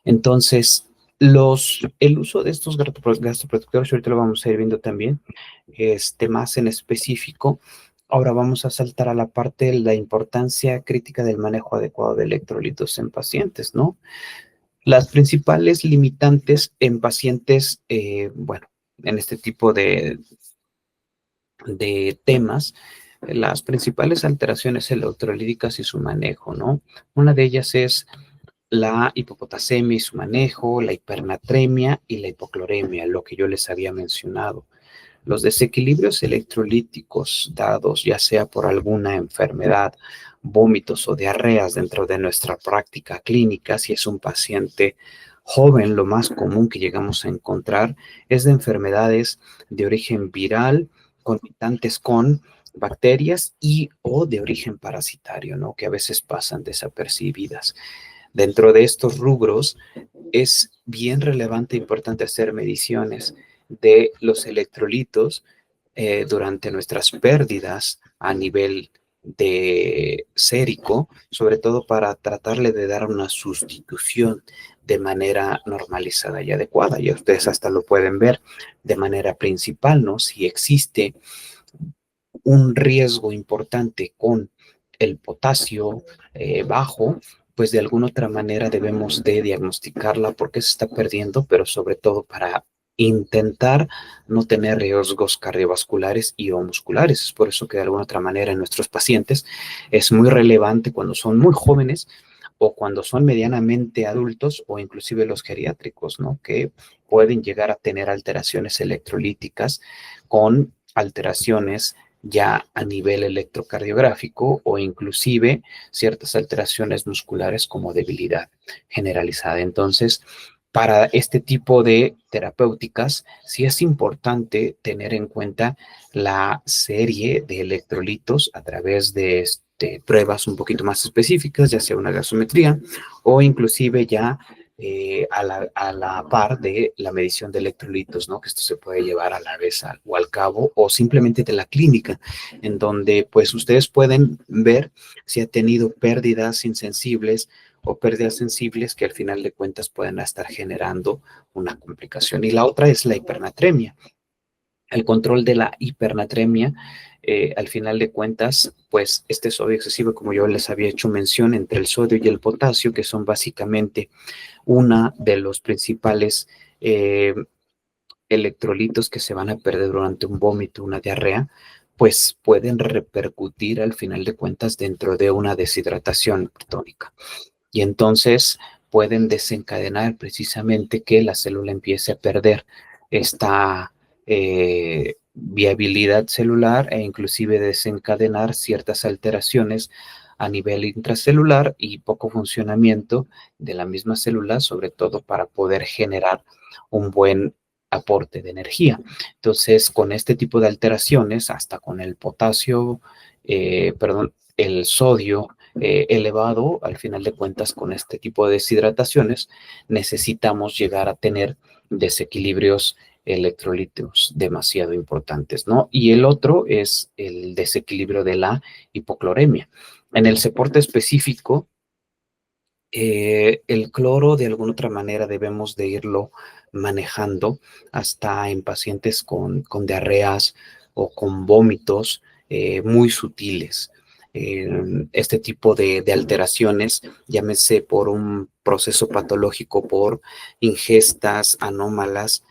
Entonces, el uso de estos gastroprotectores, ahorita lo vamos a ir viendo también, más en específico. Ahora vamos a saltar a la parte de la importancia crítica del manejo adecuado de electrolitos en pacientes, ¿no? Las principales limitantes en pacientes, bueno, en este tipo de temas, las principales alteraciones electrolíticas y su manejo, ¿no? Una de ellas es la hipopotasemia y su manejo, la hipernatremia y la hipocloremia, lo que yo les había mencionado. Los desequilibrios electrolíticos dados, ya sea por alguna enfermedad, vómitos o diarreas dentro de nuestra práctica clínica, si es un paciente joven, lo más común que llegamos a encontrar es de enfermedades de origen viral, concomitantes con bacterias y o de origen parasitario, ¿no? Que a veces pasan desapercibidas. Dentro de estos rubros es bien relevante e importante hacer mediciones de los electrolitos durante nuestras pérdidas a nivel de sérico, sobre todo para tratarle de dar una sustitución de manera normalizada y adecuada. Y ustedes hasta lo pueden ver de manera principal, ¿no? Si existe un riesgo importante con el potasio bajo, pues de alguna otra manera debemos de diagnosticarla porque se está perdiendo, pero sobre todo para intentar no tener riesgos cardiovasculares y o musculares. Es por eso que de alguna otra manera en nuestros pacientes es muy relevante cuando son muy jóvenes o cuando son medianamente adultos o inclusive los geriátricos, ¿no? Que pueden llegar a tener alteraciones electrolíticas con alteraciones ya a nivel electrocardiográfico o inclusive ciertas alteraciones musculares como debilidad generalizada. Entonces, para este tipo de terapéuticas, sí es importante tener en cuenta la serie de electrolitos a través de pruebas un poquito más específicas, ya sea una gasometría o inclusive ya a la par de la medición de electrolitos, ¿no? Que esto se puede llevar a la vez o al cabo, o simplemente de la clínica, en donde pues ustedes pueden ver si ha tenido pérdidas insensibles o pérdidas sensibles que al final de cuentas pueden estar generando una complicación. Y la otra es la hipernatremia. El control de la hipernatremia, al final de cuentas, pues este sodio excesivo, como yo les había hecho mención, entre el sodio y el potasio, que son básicamente una de los principales electrolitos que se van a perder durante un vómito, una diarrea, pues pueden repercutir al final de cuentas dentro de una deshidratación tónica. Y entonces pueden desencadenar precisamente que la célula empiece a perder esta viabilidad celular e inclusive desencadenar ciertas alteraciones a nivel intracelular y poco funcionamiento de la misma célula, sobre todo para poder generar un buen aporte de energía. Entonces, con este tipo de alteraciones, hasta con el potasio, el sodio elevado, al final de cuentas, con este tipo de deshidrataciones, necesitamos llegar a tener desequilibrios electrolitos demasiado importantes, ¿no? Y el otro es el desequilibrio de la hipocloremia. En el soporte específico, el cloro de alguna otra manera debemos de irlo manejando hasta en pacientes con diarreas o con vómitos muy sutiles. Este tipo de alteraciones, llámese por un proceso patológico, por ingestas anómalas,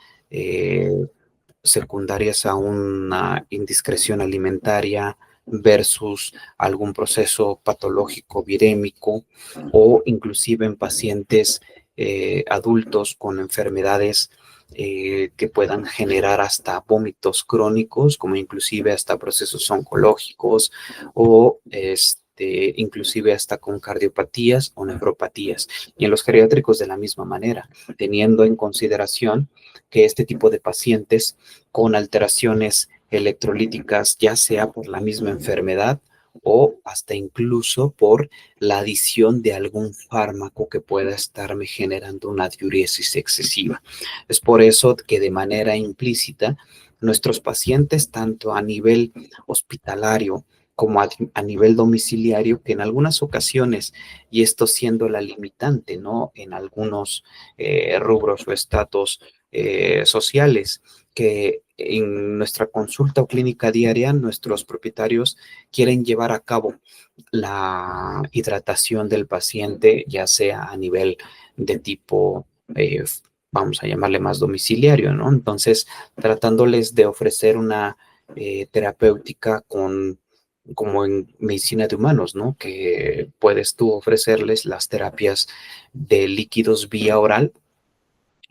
secundarias a una indiscreción alimentaria versus algún proceso patológico virémico o inclusive en pacientes adultos con enfermedades que puedan generar hasta vómitos crónicos, como inclusive hasta procesos oncológicos o inclusive hasta con cardiopatías o nefropatías. Y en los geriátricos de la misma manera, teniendo en consideración que este tipo de pacientes con alteraciones electrolíticas, ya sea por la misma enfermedad o hasta incluso por la adición de algún fármaco que pueda estarme generando una diuresis excesiva. Es por eso que de manera implícita nuestros pacientes, tanto a nivel hospitalario como a nivel domiciliario, que en algunas ocasiones, y esto siendo la limitante, ¿no? En algunos rubros o estatus sociales, que en nuestra consulta o clínica diaria nuestros propietarios quieren llevar a cabo la hidratación del paciente, ya sea a nivel de tipo, vamos a llamarle más domiciliario, ¿no? Entonces, tratándoles de ofrecer una terapéutica como en medicina de humanos, ¿no? Que puedes tú ofrecerles las terapias de líquidos vía oral,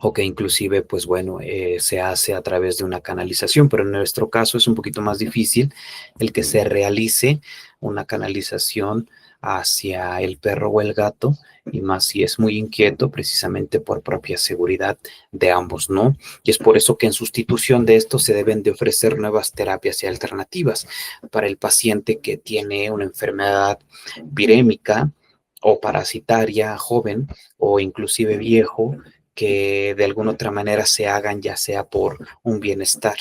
o que inclusive, pues bueno, se hace a través de una canalización, pero en nuestro caso es un poquito más difícil el que se realice una canalización hacia el perro o el gato, y más si es muy inquieto, precisamente por propia seguridad de ambos, ¿no? Y es por eso que en sustitución de esto se deben de ofrecer nuevas terapias y alternativas para el paciente que tiene una enfermedad virémica o parasitaria joven o inclusive viejo, que de alguna otra manera se hagan ya sea por un bienestar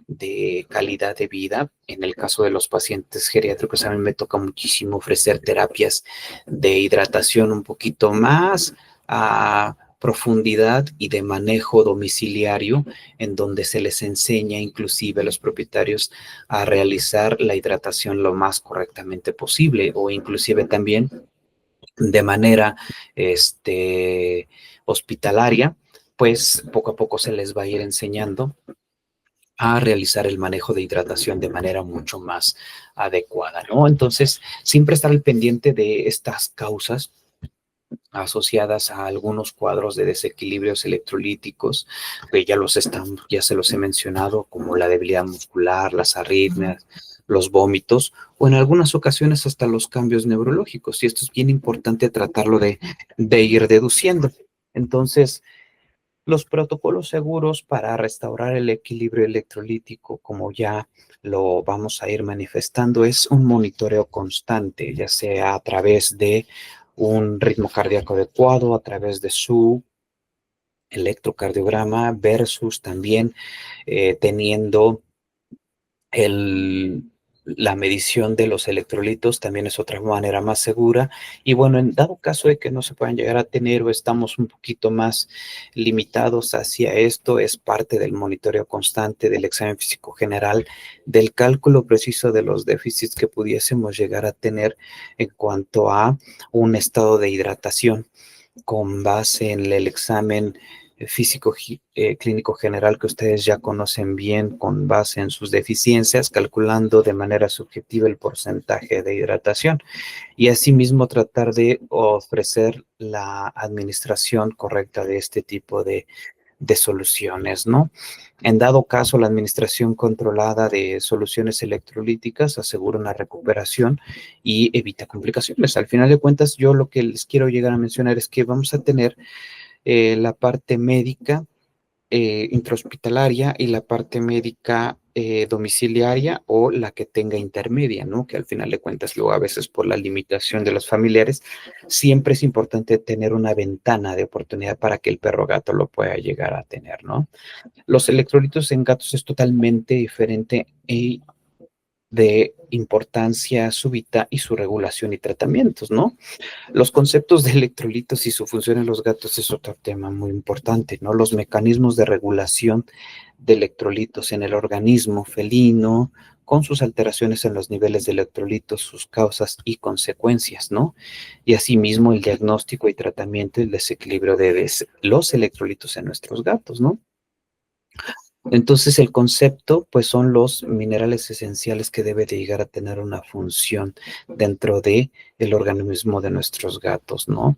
de calidad de vida. En el caso de los pacientes geriátricos, a mí me toca muchísimo ofrecer terapias de hidratación un poquito más a profundidad y de manejo domiciliario, en donde se les enseña inclusive a los propietarios a realizar la hidratación lo más correctamente posible, o inclusive también de manera hospitalaria, pues poco a poco se les va a ir enseñando a realizar el manejo de hidratación de manera mucho más adecuada, ¿no? Entonces, siempre estar al pendiente de estas causas asociadas a algunos cuadros de desequilibrios electrolíticos, que ya se los he mencionado, como la debilidad muscular, las arritmias, los vómitos, o en algunas ocasiones hasta los cambios neurológicos. Y esto es bien importante tratarlo de ir deduciendo. Entonces, Los protocolos seguros para restaurar el equilibrio electrolítico, como ya lo vamos a ir manifestando, es un monitoreo constante, ya sea a través de un ritmo cardíaco adecuado, a través de su electrocardiograma versus también teniendo la medición de los electrolitos también es otra manera más segura. Y bueno, en dado caso de que no se puedan llegar a tener o estamos un poquito más limitados hacia esto, es parte del monitoreo constante del examen físico general, del cálculo preciso de los déficits que pudiésemos llegar a tener en cuanto a un estado de hidratación con base en el examen físico clínico general que ustedes ya conocen bien, con base en sus deficiencias, calculando de manera subjetiva el porcentaje de hidratación y asimismo tratar de ofrecer la administración correcta de este tipo de soluciones, ¿no? En dado caso, la administración controlada de soluciones electrolíticas asegura una recuperación y evita complicaciones. Al final de cuentas, yo lo que les quiero llegar a mencionar es que vamos a tener la parte médica intrahospitalaria y la parte médica domiciliaria o la que tenga intermedia, ¿no? Que al final de cuentas, luego a veces por la limitación de los familiares, siempre es importante tener una ventana de oportunidad para que el perro gato lo pueda llegar a tener, ¿no? Los electrolitos en gatos es totalmente diferente y de importancia súbita y su regulación y tratamientos, ¿no? Los conceptos de electrolitos y su función en los gatos es otro tema muy importante, ¿no? Los mecanismos de regulación de electrolitos en el organismo felino, con sus alteraciones en los niveles de electrolitos, sus causas y consecuencias, ¿no? Y asimismo el diagnóstico y tratamiento y el desequilibrio de los electrolitos en nuestros gatos, ¿no? Entonces el concepto, pues son los minerales esenciales que debe de llegar a tener una función dentro de el organismo de nuestros gatos, ¿no?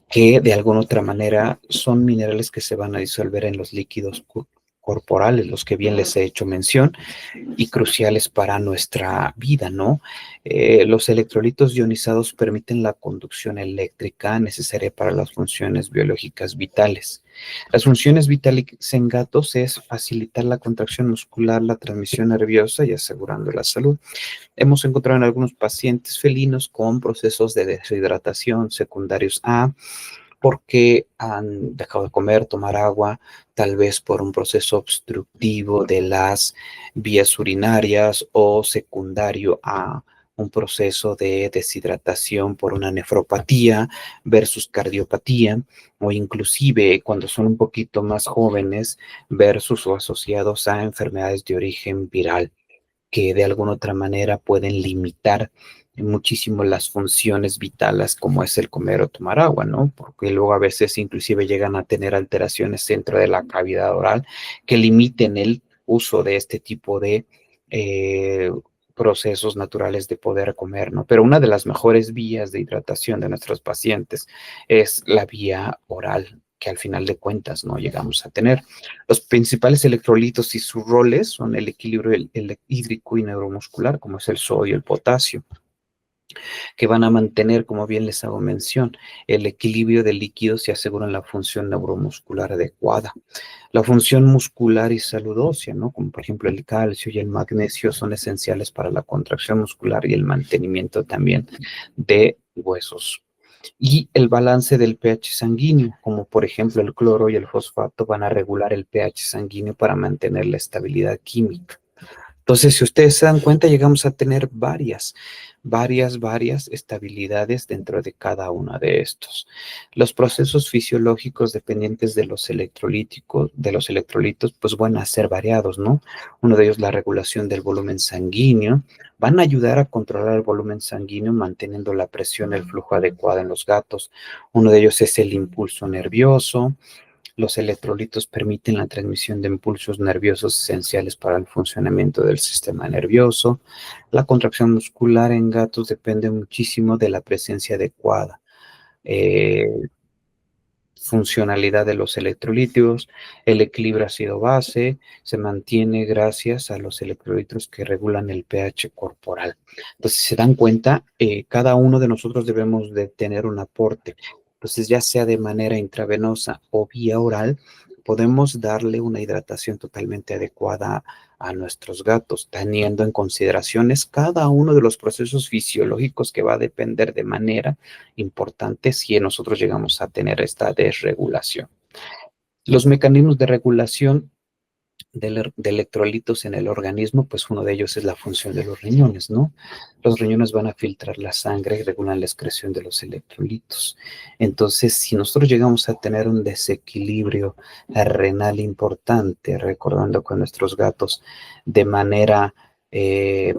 Que de alguna otra manera son minerales que se van a disolver en los líquidos corporales, los que bien les he hecho mención, y cruciales para nuestra vida, ¿no? Los electrolitos ionizados permiten la conducción eléctrica necesaria para las funciones biológicas vitales. Las funciones vitales en gatos es facilitar la contracción muscular, la transmisión nerviosa y asegurando la salud. Hemos encontrado en algunos pacientes felinos con procesos de deshidratación secundarios a porque han dejado de comer, tomar agua, tal vez por un proceso obstructivo de las vías urinarias o secundario a un proceso de deshidratación por una nefropatía versus cardiopatía, o inclusive cuando son un poquito más jóvenes versus o asociados a enfermedades de origen viral que de alguna otra manera pueden limitar muchísimo las funciones vitales como es el comer o tomar agua, ¿no? Porque luego a veces inclusive llegan a tener alteraciones dentro de la cavidad oral que limiten el uso de este tipo de procesos naturales de poder comer, ¿no? Pero una de las mejores vías de hidratación de nuestros pacientes es la vía oral, que al final de cuentas no llegamos a tener. Los principales electrolitos y sus roles son el equilibrio el hídrico y neuromuscular, como es el sodio y el potasio, que van a mantener, como bien les hago mención, el equilibrio de líquidos y aseguran la función neuromuscular adecuada. La función muscular y salud ósea, ¿no? Como por ejemplo el calcio y el magnesio son esenciales para la contracción muscular y el mantenimiento también de huesos. Y el balance del pH sanguíneo, como por ejemplo el cloro y el fosfato, van a regular el pH sanguíneo para mantener la estabilidad química. Entonces, si ustedes se dan cuenta, llegamos a tener varias estabilidades dentro de cada uno de estos. Los procesos fisiológicos dependientes de los electrolitos, pues van a ser variados, ¿no? Uno de ellos, la regulación del volumen sanguíneo, van a ayudar a controlar el volumen sanguíneo manteniendo la presión y el flujo adecuado en los gatos. Uno de ellos es el impulso nervioso. Los electrolitos permiten la transmisión de impulsos nerviosos esenciales para el funcionamiento del sistema nervioso. La contracción muscular en gatos depende muchísimo de la presencia adecuada. Funcionalidad de los electrolitos, el equilibrio ácido-base se mantiene gracias a los electrolitos que regulan el pH corporal. Entonces, si se dan cuenta, cada uno de nosotros debemos de tener un aporte. Entonces, ya sea de manera intravenosa o vía oral, podemos darle una hidratación totalmente adecuada a nuestros gatos, teniendo en consideraciones cada uno de los procesos fisiológicos que va a depender de manera importante si nosotros llegamos a tener esta desregulación. Los mecanismos de regulación de electrolitos en el organismo, pues uno de ellos es la función de los riñones, ¿no? Los riñones van a filtrar la sangre y regulan la excreción de los electrolitos. Entonces, si nosotros llegamos a tener un desequilibrio renal importante, recordando con nuestros gatos de manera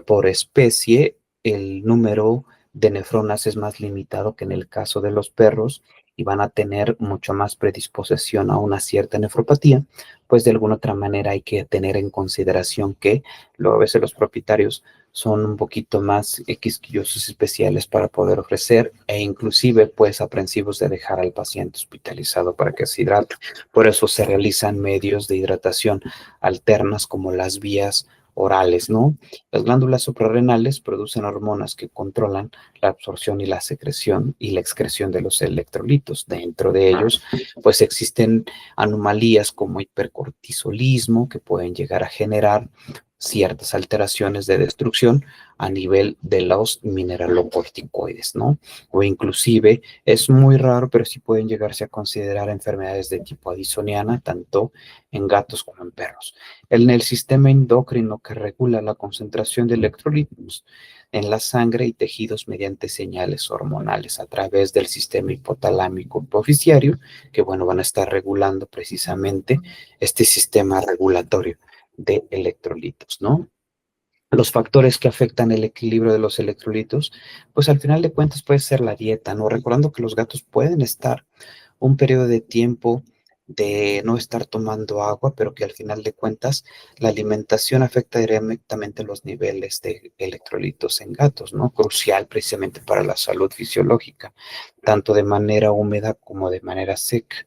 por especie, el número de nefronas es más limitado que en el caso de los perros y van a tener mucho más predisposición a una cierta nefropatía, pues de alguna otra manera hay que tener en consideración que luego a veces los propietarios son un poquito más quisquillosos especiales para poder ofrecer e inclusive pues aprensivos de dejar al paciente hospitalizado para que se hidrate. Por eso se realizan medios de hidratación alternas como las vías orales, ¿no? Las glándulas suprarrenales producen hormonas que controlan la absorción y la secreción y la excreción de los electrolitos. Dentro de ellos, pues existen anomalías como hipercortisolismo que pueden llegar a generar ciertas alteraciones de destrucción a nivel de los mineralocorticoides, ¿no? O inclusive, es muy raro, pero sí pueden llegarse a considerar enfermedades de tipo addisoniana, tanto en gatos como en perros. En el sistema endocrino que regula la concentración de electrolitos en la sangre y tejidos mediante señales hormonales a través del sistema hipotalámico hipofisiario, que bueno, van a estar regulando precisamente este sistema regulatorio de electrolitos, ¿no? Los factores que afectan el equilibrio de los electrolitos, pues al final de cuentas puede ser la dieta, ¿no? Recordando que los gatos pueden estar un periodo de tiempo de no estar tomando agua, pero que al final de cuentas la alimentación afecta directamente los niveles de electrolitos en gatos, ¿no? Crucial precisamente para la salud fisiológica, tanto de manera húmeda como de manera seca.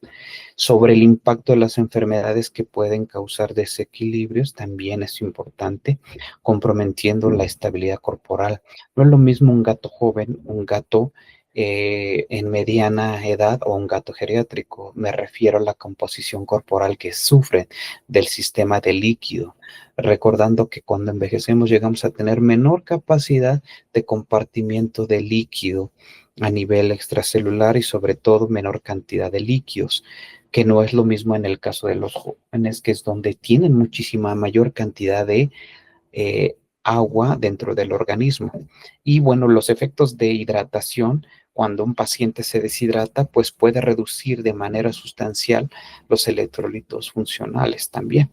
Sobre el impacto de las enfermedades que pueden causar desequilibrios, también es importante, comprometiendo la estabilidad corporal. No es lo mismo un gato joven, un gato en mediana edad o un gato geriátrico. Me refiero a la composición corporal que sufre del sistema de líquido. Recordando que cuando envejecemos llegamos a tener menor capacidad de compartimiento de líquido a nivel extracelular y sobre todo menor cantidad de líquidos, que no es lo mismo en el caso de los jóvenes, que es donde tienen muchísima mayor cantidad de agua dentro del organismo. Y bueno, los efectos de hidratación, cuando un paciente se deshidrata, pues puede reducir de manera sustancial los electrolitos funcionales también.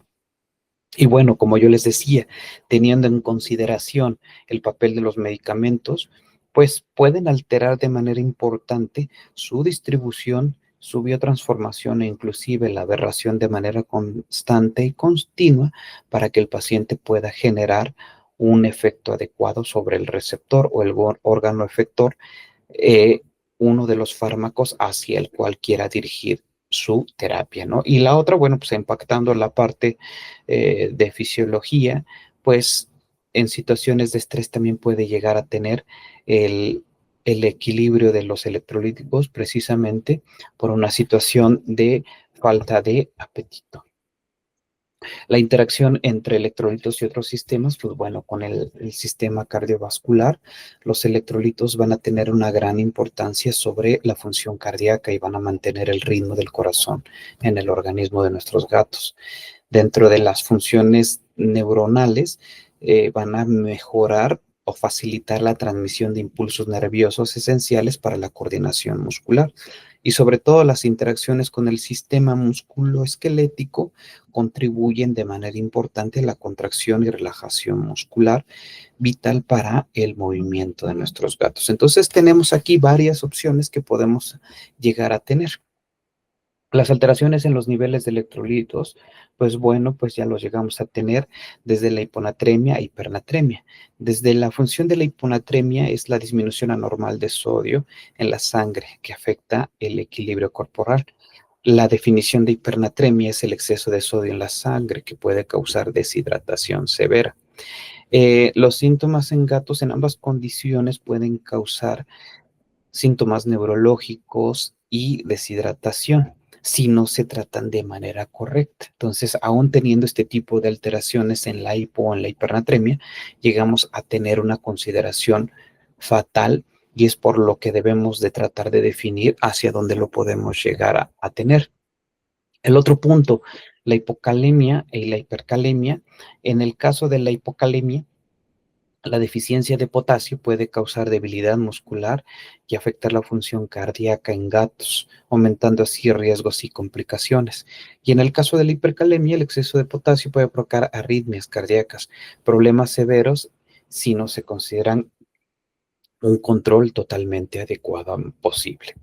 Y bueno, como yo les decía, teniendo en consideración el papel de los medicamentos, pues pueden alterar de manera importante su distribución, su biotransformación e inclusive la aberración de manera constante y continua para que el paciente pueda generar un efecto adecuado sobre el receptor o el órgano efector, eh, uno de los fármacos hacia el cual quiera dirigir su terapia, ¿no? Y la otra, bueno, pues impactando la parte de fisiología, pues en situaciones de estrés también puede llegar a tener el equilibrio de los electrolíticos precisamente por una situación de falta de apetito. La interacción entre electrolitos y otros sistemas, pues bueno, con el sistema cardiovascular, los electrolitos van a tener una gran importancia sobre la función cardíaca y van a mantener el ritmo del corazón en el organismo de nuestros gatos. Dentro de las funciones neuronales, van a mejorar o facilitar la transmisión de impulsos nerviosos esenciales para la coordinación muscular. Y sobre todo las interacciones con el sistema musculoesquelético contribuyen de manera importante a la contracción y relajación muscular, vital para el movimiento de nuestros gatos. Entonces tenemos aquí varias opciones que podemos llegar a tener. Las alteraciones en los niveles de electrolitos, pues bueno, pues ya los llegamos a tener desde la hiponatremia a hipernatremia. Desde la función de la hiponatremia es la disminución anormal de sodio en la sangre que afecta el equilibrio corporal. La definición de hipernatremia es el exceso de sodio en la sangre que puede causar deshidratación severa. Los síntomas en gatos en ambas condiciones pueden causar síntomas neurológicos y deshidratación. si no se tratan de manera correcta. Entonces, aún teniendo este tipo de alteraciones en la hipo o en la hipernatremia, llegamos a tener una consideración fatal y es por lo que debemos de tratar de definir hacia dónde lo podemos llegar a tener. El otro punto, la hipocalemia y la hipercalemia. En el caso de la hipocalemia, la deficiencia de potasio puede causar debilidad muscular y afectar la función cardíaca en gatos, aumentando así riesgos y complicaciones. Y en el caso de la hipercalemia, el exceso de potasio puede provocar arritmias cardíacas, problemas severos si no se consideran un control totalmente adecuado posible.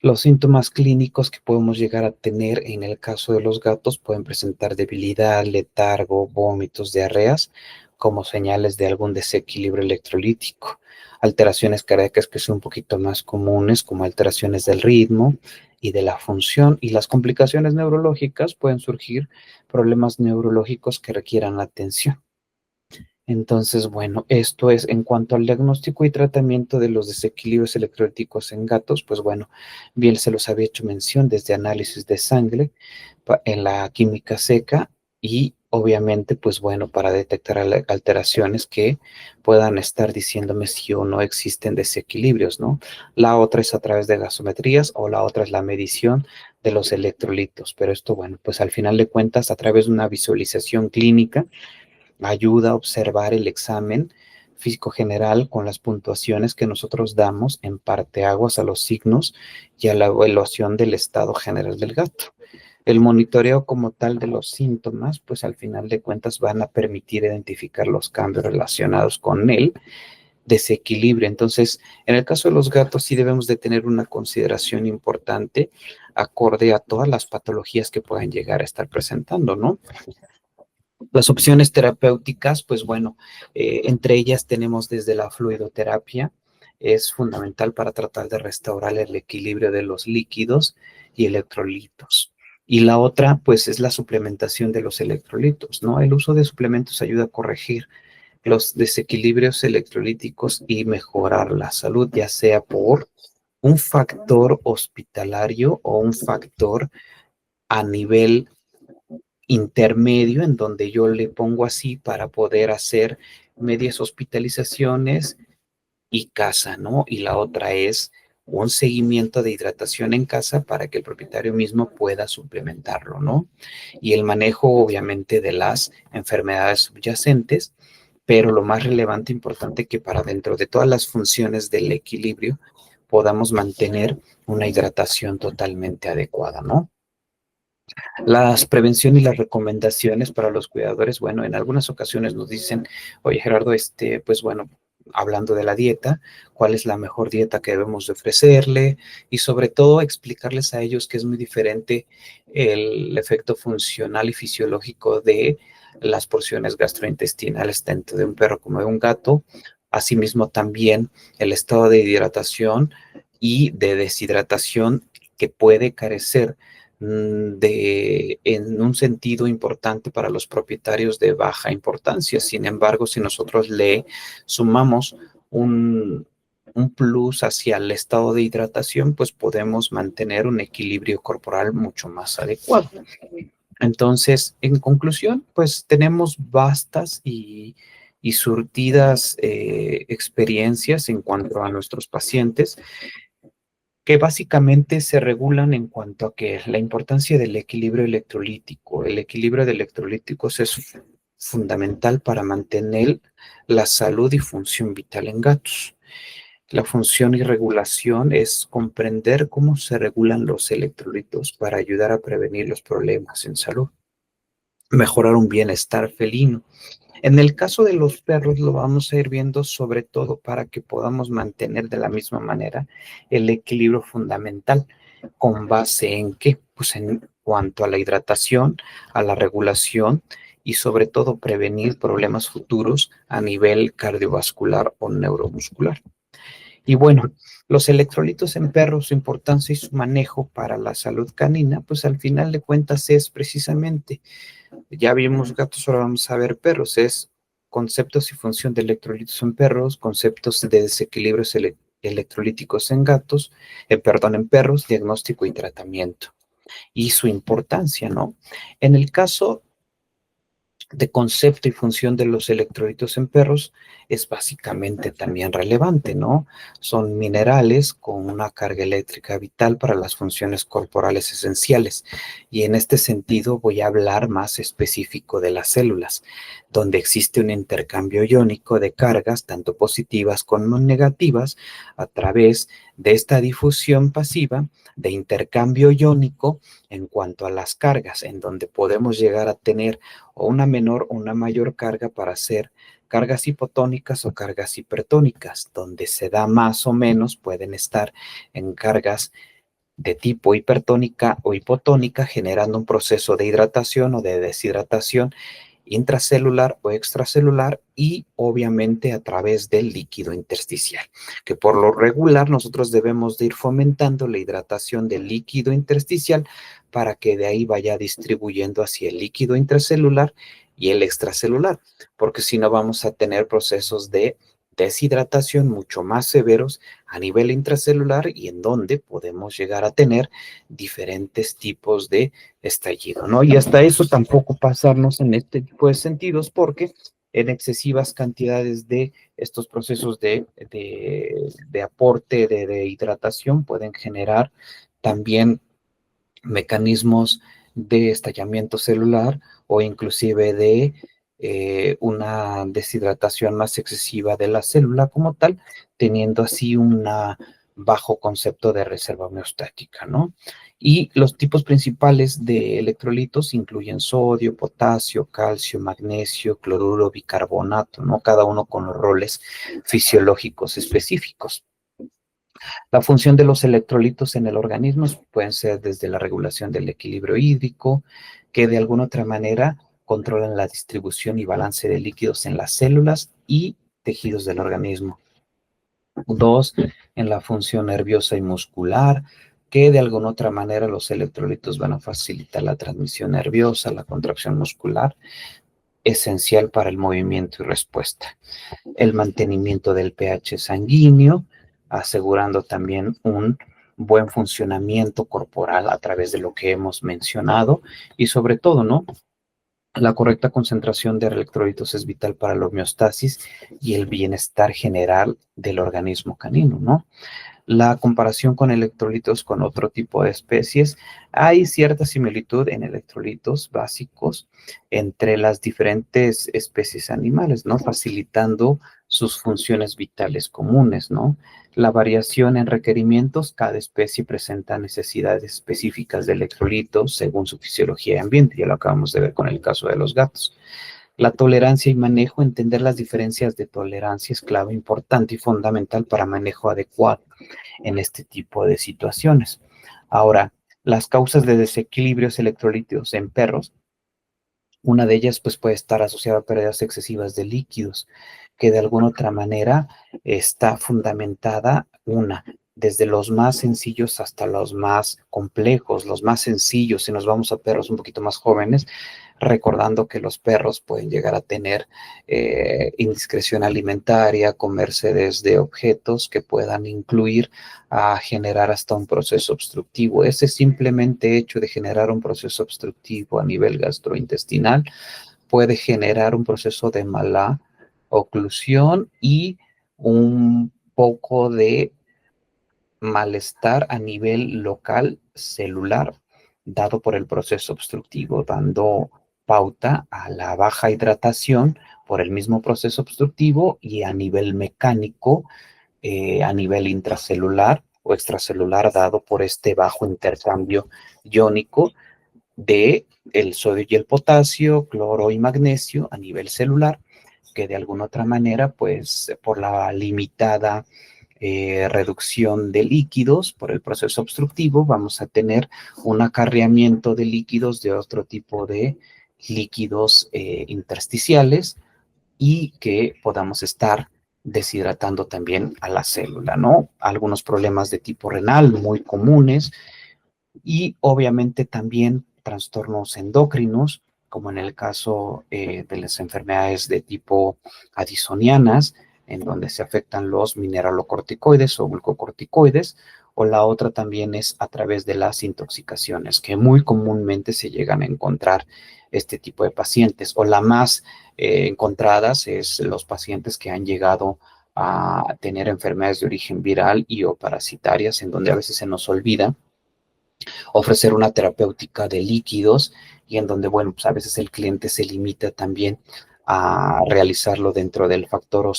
Los síntomas clínicos que podemos llegar a tener en el caso de los gatos pueden presentar debilidad, letargo, vómitos, diarreas, como señales de algún desequilibrio electrolítico. Alteraciones cardíacas que son un poquito más comunes, como alteraciones del ritmo y de la función. Y las complicaciones neurológicas pueden surgir problemas neurológicos que requieran atención. Entonces, bueno, esto es en cuanto al diagnóstico y tratamiento de los desequilibrios electrolíticos en gatos, pues bueno, bien se los había hecho mención desde análisis de sangre en la química seca y obviamente, pues bueno, para detectar alteraciones que puedan estar diciéndome si o no existen desequilibrios, ¿no? La otra es a través de gasometrías o la otra es la medición de los electrolitos, pero esto, bueno, pues al final de cuentas, a través de una visualización clínica, ayuda a observar el examen físico general con las puntuaciones que nosotros damos en parteaguas a los signos y a la evaluación del estado general del gato. El monitoreo como tal de los síntomas, pues al final de cuentas van a permitir identificar los cambios relacionados con el desequilibrio. Entonces, en el caso de los gatos sí debemos de tener una consideración importante acorde a todas las patologías que puedan llegar a estar presentando, ¿no? Las opciones terapéuticas, pues bueno, entre ellas tenemos desde la fluidoterapia, es fundamental para tratar de restaurar el equilibrio de los líquidos y electrolitos. Y la otra, pues, es la suplementación de los electrolitos, ¿no? El uso de suplementos ayuda a corregir los desequilibrios electrolíticos y mejorar la salud, ya sea por un factor hospitalario o un factor a nivel intermedio en donde yo le pongo así para poder hacer medias hospitalizaciones y casa, ¿no? Y la otra es un seguimiento de hidratación en casa para que el propietario mismo pueda suplementarlo, ¿no? Y el manejo, obviamente, de las enfermedades subyacentes, pero lo más relevante e importante que para dentro de todas las funciones del equilibrio podamos mantener una hidratación totalmente adecuada, ¿no? Las prevención y las recomendaciones para los cuidadores, bueno, en algunas ocasiones nos dicen, oye Gerardo, pues bueno, hablando de la dieta, cuál es la mejor dieta que debemos de ofrecerle y sobre todo explicarles a ellos que es muy diferente el efecto funcional y fisiológico de las porciones gastrointestinales tanto de un perro como de un gato, asimismo también el estado de hidratación y de deshidratación que puede carecer en un sentido importante para los propietarios de baja importancia. Sin embargo, si nosotros le sumamos un plus hacia el estado de hidratación, pues podemos mantener un equilibrio corporal mucho más adecuado. Entonces, en conclusión, pues tenemos vastas y surtidas experiencias en cuanto a nuestros pacientes que básicamente se regulan en cuanto a que la importancia del equilibrio electrolítico. El equilibrio de electrolíticos es fundamental para mantener la salud y función vital en gatos. La función y regulación es comprender cómo se regulan los electrolitos para ayudar a prevenir los problemas en salud, mejorar un bienestar felino. En el caso de los perros lo vamos a ir viendo sobre todo para que podamos mantener de la misma manera el equilibrio fundamental. ¿Con base en qué? Pues en cuanto a la hidratación, a la regulación y sobre todo prevenir problemas futuros a nivel cardiovascular o neuromuscular. Y bueno, los electrolitos en perros, su importancia y su manejo para la salud canina, pues al final de cuentas es precisamente, ya vimos gatos, ahora vamos a ver perros, es conceptos y función de electrolitos en perros, conceptos de desequilibrios electrolíticos en gatos, en perros, diagnóstico y tratamiento. Y su importancia, ¿no? En el caso de concepto y función de los electrolitos en perros es básicamente también relevante, ¿no? Son minerales con una carga eléctrica vital para las funciones corporales esenciales. Y en este sentido voy a hablar más específico de las células, donde existe un intercambio iónico de cargas, tanto positivas como negativas, a través de esta difusión pasiva de intercambio iónico en cuanto a las cargas, en donde podemos llegar a tener o una menor o una mayor carga para hacer cargas hipotónicas o cargas hipertónicas, donde se da más o menos, pueden estar en cargas de tipo hipertónica o hipotónica, generando un proceso de hidratación o de deshidratación intracelular o extracelular y obviamente a través del líquido intersticial, que por lo regular nosotros debemos de ir fomentando la hidratación del líquido intersticial para que de ahí vaya distribuyendo hacia el líquido intracelular y el extracelular, porque si no vamos a tener procesos de deshidratación mucho más severos a nivel intracelular y en donde podemos llegar a tener diferentes tipos de estallido, ¿no? Y hasta eso tampoco pasarnos en este tipo de sentidos porque en excesivas cantidades de estos procesos de aporte de hidratación pueden generar también mecanismos de estallamiento celular o inclusive de una deshidratación más excesiva de la célula como tal, teniendo así un bajo concepto de reserva homeostática, ¿no? Y los tipos principales de electrolitos incluyen sodio, potasio, calcio, magnesio, cloruro, bicarbonato, ¿no? Cada uno con los roles fisiológicos específicos. La función de los electrolitos en el organismo pueden ser desde la regulación del equilibrio hídrico, que de alguna otra manera controlan la distribución y balance de líquidos en las células y tejidos del organismo. 2, en la función nerviosa y muscular, que de alguna otra manera los electrolitos van a facilitar la transmisión nerviosa, la contracción muscular, esencial para el movimiento y respuesta. El mantenimiento del pH sanguíneo, asegurando también un buen funcionamiento corporal a través de lo que hemos mencionado y sobre todo, ¿no? La correcta concentración de electrolitos es vital para la homeostasis y el bienestar general del organismo canino, ¿no? La comparación con electrolitos con otro tipo de especies, hay cierta similitud en electrolitos básicos entre las diferentes especies animales, ¿no? Facilitando sus funciones vitales comunes, ¿no? La variación en requerimientos, cada especie presenta necesidades específicas de electrolitos según su fisiología y ambiente, ya lo acabamos de ver con el caso de los gatos. La tolerancia y manejo, entender las diferencias de tolerancia es clave importante y fundamental para manejo adecuado en este tipo de situaciones. Ahora, las causas de desequilibrios electrolíticos en perros, una de ellas pues puede estar asociada a pérdidas excesivas de líquidos, que de alguna otra manera está fundamentada desde los más sencillos hasta los más complejos, los más sencillos, si nos vamos a perros un poquito más jóvenes, recordando que los perros pueden llegar a tener indiscreción alimentaria, comerse desde objetos que puedan incluir a generar hasta un proceso obstructivo. Ese simplemente hecho de generar un proceso obstructivo a nivel gastrointestinal puede generar un proceso de mala oclusión y un poco de malestar a nivel local celular dado por el proceso obstructivo, dando pauta a la baja hidratación por el mismo proceso obstructivo y a nivel mecánico, a nivel intracelular o extracelular, dado por este bajo intercambio iónico de el sodio y el potasio, cloro y magnesio a nivel celular, que de alguna otra manera, pues por la limitada reducción de líquidos por el proceso obstructivo, vamos a tener un acarreamiento de líquidos de otro tipo de líquidos intersticiales y que podamos estar deshidratando también a la célula, ¿no? Algunos problemas de tipo renal muy comunes y obviamente también trastornos endocrinos, como en el caso de las enfermedades de tipo addisonianas, en donde se afectan los mineralocorticoides o glucocorticoides, o la otra también es a través de las intoxicaciones, que muy comúnmente se llegan a encontrar este tipo de pacientes, o la más encontradas es los pacientes que han llegado a tener enfermedades de origen viral y o parasitarias, en donde a veces se nos olvida ofrecer una terapéutica de líquidos y en donde, bueno, pues a veces el cliente se limita también a realizarlo dentro del factor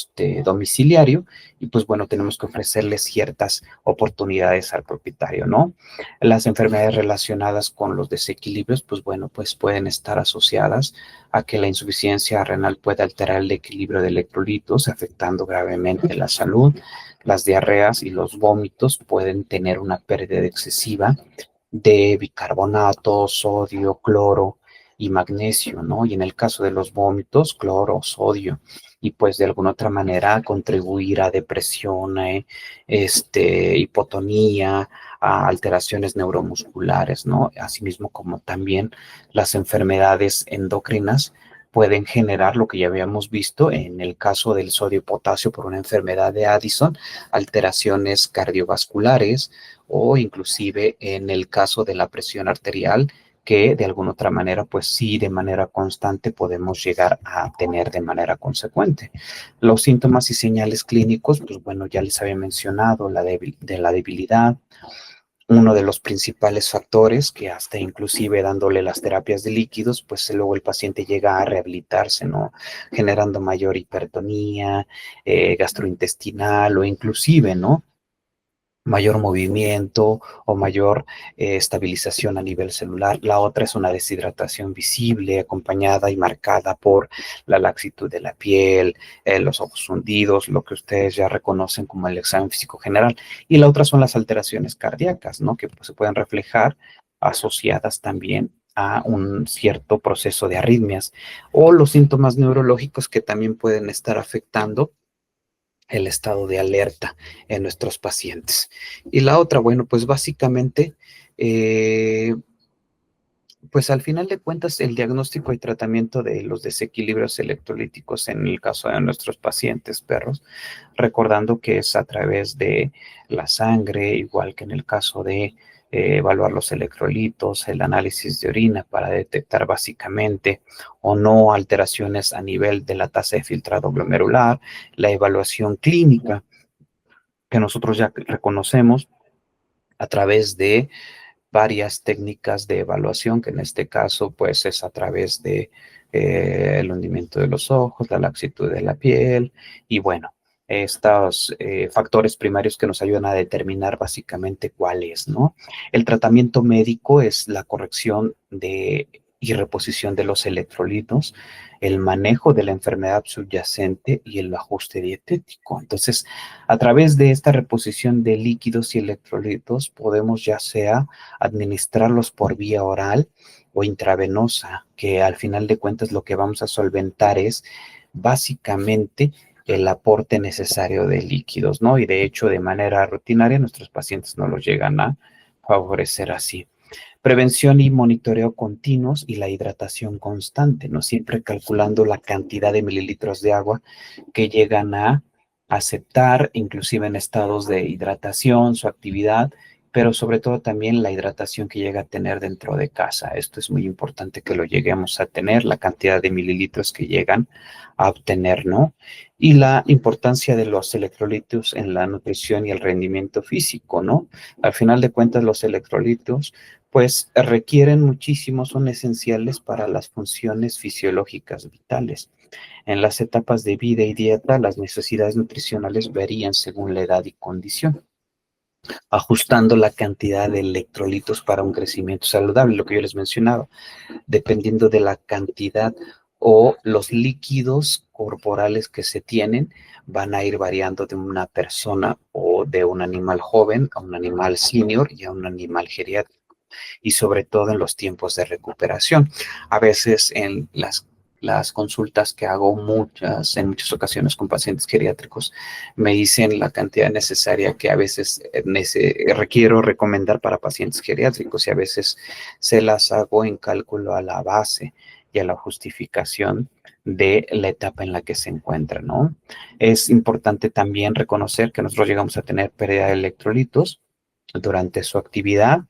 domiciliario y pues bueno, tenemos que ofrecerle ciertas oportunidades al propietario, ¿no? Las enfermedades relacionadas con los desequilibrios, pues bueno, pues pueden estar asociadas a que la insuficiencia renal puede alterar el equilibrio de electrolitos, afectando gravemente la salud. Las diarreas y los vómitos pueden tener una pérdida excesiva de bicarbonato, sodio, cloro y magnesio, ¿no? Y en el caso de los vómitos, cloro, sodio, y pues de alguna otra manera contribuir a depresión, hipotonía, a alteraciones neuromusculares, ¿no? Asimismo como también las enfermedades endocrinas pueden generar lo que ya habíamos visto en el caso del sodio y potasio por una enfermedad de Addison, alteraciones cardiovasculares, o inclusive en el caso de la presión arterial, que de alguna otra manera, pues sí, de manera constante podemos llegar a tener de manera consecuente. Los síntomas y señales clínicos, pues bueno, ya les había mencionado la debilidad, uno de los principales factores que hasta inclusive dándole las terapias de líquidos, pues luego el paciente llega a rehabilitarse, ¿no? Generando mayor hipertonía, gastrointestinal o inclusive, ¿no? Mayor movimiento o mayor estabilización a nivel celular. La otra es una deshidratación visible, acompañada y marcada por la laxitud de la piel, los ojos hundidos, lo que ustedes ya reconocen como el examen físico general. Y la otra son las alteraciones cardíacas, ¿no? Que pues, se pueden reflejar asociadas también a un cierto proceso de arritmias o los síntomas neurológicos que también pueden estar afectando el estado de alerta en nuestros pacientes. Y la otra, bueno, pues básicamente, pues al final de cuentas, el diagnóstico y tratamiento de los desequilibrios electrolíticos en el caso de nuestros pacientes perros, recordando que es a través de la sangre, igual que en el caso de evaluar los electrolitos, el análisis de orina para detectar básicamente o no alteraciones a nivel de la tasa de filtrado glomerular, la evaluación clínica que nosotros ya reconocemos a través de varias técnicas de evaluación, que en este caso pues es a través de el hundimiento de los ojos, la laxitud de la piel y bueno, estos factores primarios que nos ayudan a determinar básicamente cuál es, ¿no? El tratamiento médico es la corrección y reposición de los electrolitos, el manejo de la enfermedad subyacente y el ajuste dietético. Entonces, a través de esta reposición de líquidos y electrolitos podemos ya sea administrarlos por vía oral o intravenosa, que al final de cuentas lo que vamos a solventar es básicamente el aporte necesario de líquidos, ¿no? Y de hecho, de manera rutinaria, nuestros pacientes no los llegan a favorecer así. Prevención y monitoreo continuos y la hidratación constante, ¿no? Siempre calculando la cantidad de mililitros de agua que llegan a aceptar, inclusive en estados de hidratación, su actividad, pero sobre todo también la hidratación que llega a tener dentro de casa. Esto es muy importante que lo lleguemos a tener, la cantidad de mililitros que llegan a obtener, ¿no? Y la importancia de los electrolitos en la nutrición y el rendimiento físico, ¿no? Al final de cuentas, los electrolitos pues requieren muchísimo, son esenciales para las funciones fisiológicas vitales. En las etapas de vida y dieta, las necesidades nutricionales varían según la edad y condición, ajustando la cantidad de electrolitos para un crecimiento saludable, lo que yo les mencionaba, dependiendo de la cantidad o los líquidos corporales que se tienen, van a ir variando de una persona o de un animal joven a un animal senior y a un animal geriátrico, y sobre todo en los tiempos de recuperación. A veces en las consultas que hago en muchas ocasiones con pacientes geriátricos, me dicen la cantidad necesaria que a veces requiero recomendar para pacientes geriátricos y a veces se las hago en cálculo a la base. y a la justificación de la etapa en la que se encuentra, ¿no? Es importante también reconocer que nosotros llegamos a tener pérdida de electrolitos durante su actividad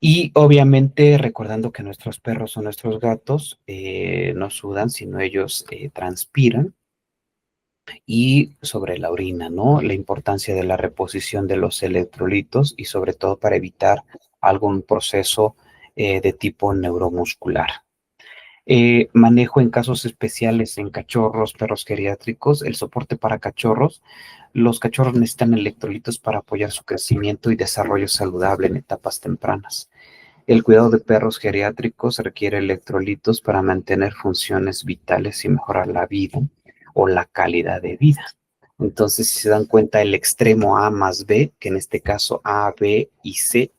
y obviamente recordando que nuestros perros o nuestros gatos no sudan, sino ellos transpiran. Y sobre la orina, ¿no? La importancia de la reposición de los electrolitos y sobre todo para evitar algún proceso de tipo neuromuscular. Manejo en casos especiales en cachorros, perros geriátricos, el soporte para cachorros. Los cachorros necesitan electrolitos para apoyar su crecimiento y desarrollo saludable en etapas tempranas. El cuidado de perros geriátricos requiere electrolitos para mantener funciones vitales y mejorar la vida o la calidad de vida. Entonces, si se dan cuenta, el extremo A más B, que en este caso A, B y C,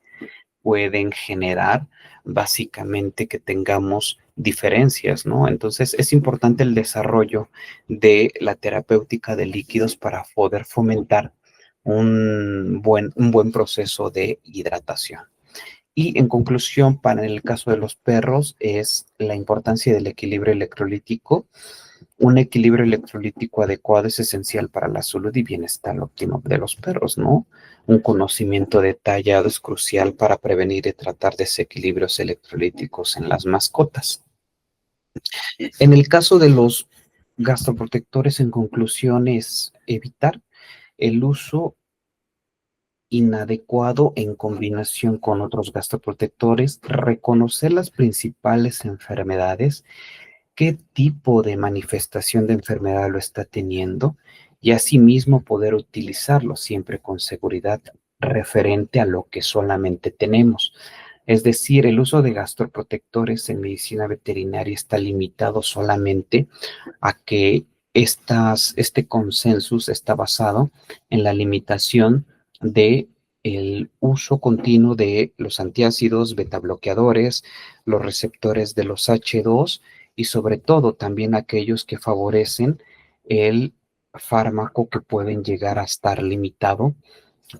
pueden generar básicamente que tengamos diferencias, ¿no? Entonces, es importante el desarrollo de la terapéutica de líquidos para poder fomentar un buen proceso de hidratación. Y en conclusión, para el caso de los perros, es la importancia del equilibrio electrolítico. Un equilibrio electrolítico adecuado es esencial para la salud y bienestar óptimo de los perros, ¿no? Un conocimiento detallado es crucial para prevenir y tratar desequilibrios electrolíticos en las mascotas. En el caso de los gastroprotectores, en conclusión, es evitar el uso inadecuado en combinación con otros gastroprotectores, reconocer las principales enfermedades, qué tipo de manifestación de enfermedad lo está teniendo y asimismo poder utilizarlo siempre con seguridad referente a lo que solamente tenemos. Es decir, el uso de gastroprotectores en medicina veterinaria está limitado solamente a que este consensus está basado en la limitación de el uso continuo de los antiácidos, betabloqueadores, los receptores de los H2 y sobre todo también aquellos que favorecen el fármaco que pueden llegar a estar limitado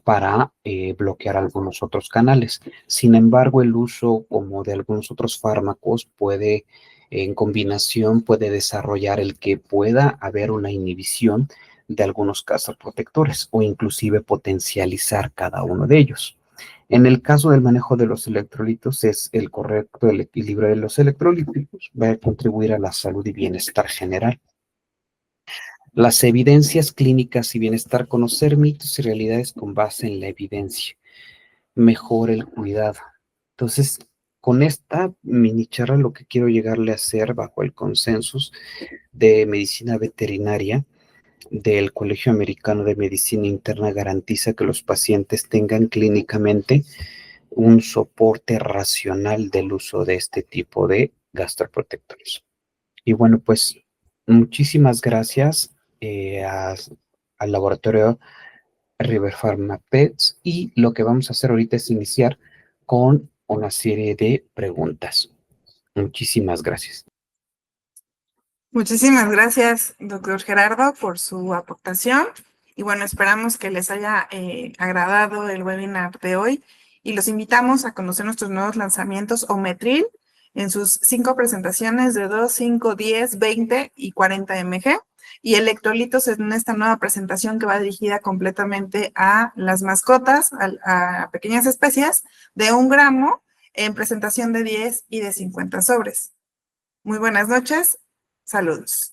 para bloquear algunos otros canales. Sin embargo, el uso como de algunos otros fármacos puede, en combinación, puede desarrollar el que pueda haber una inhibición de algunos gastroprotectores o inclusive potencializar cada uno de ellos. En el caso del manejo de los electrolitos, es el correcto el equilibrio de los electrolitos, va a contribuir a la salud y bienestar general. Las evidencias clínicas y bienestar, conocer mitos y realidades con base en la evidencia. Mejora el cuidado. Entonces, con esta mini charla lo que quiero llegarle a hacer bajo el consensus de medicina veterinaria del Colegio Americano de Medicina Interna garantiza que los pacientes tengan clínicamente un soporte racional del uso de este tipo de gastroprotectores. Y bueno, pues muchísimas gracias al laboratorio River Pharma Pets y lo que vamos a hacer ahorita es iniciar con una serie de preguntas. Muchísimas gracias. Muchísimas gracias, doctor Gerardo, por su aportación. Y bueno, esperamos que les haya agradado el webinar de hoy y los invitamos a conocer nuestros nuevos lanzamientos Ometril en sus 5 presentaciones de 2, 5, 10, 20 y 40 mg y electrolitos en esta nueva presentación que va dirigida completamente a las mascotas, a pequeñas especies de 1 gramo en presentación de 10 y de 50 sobres. Muy buenas noches. Saludos.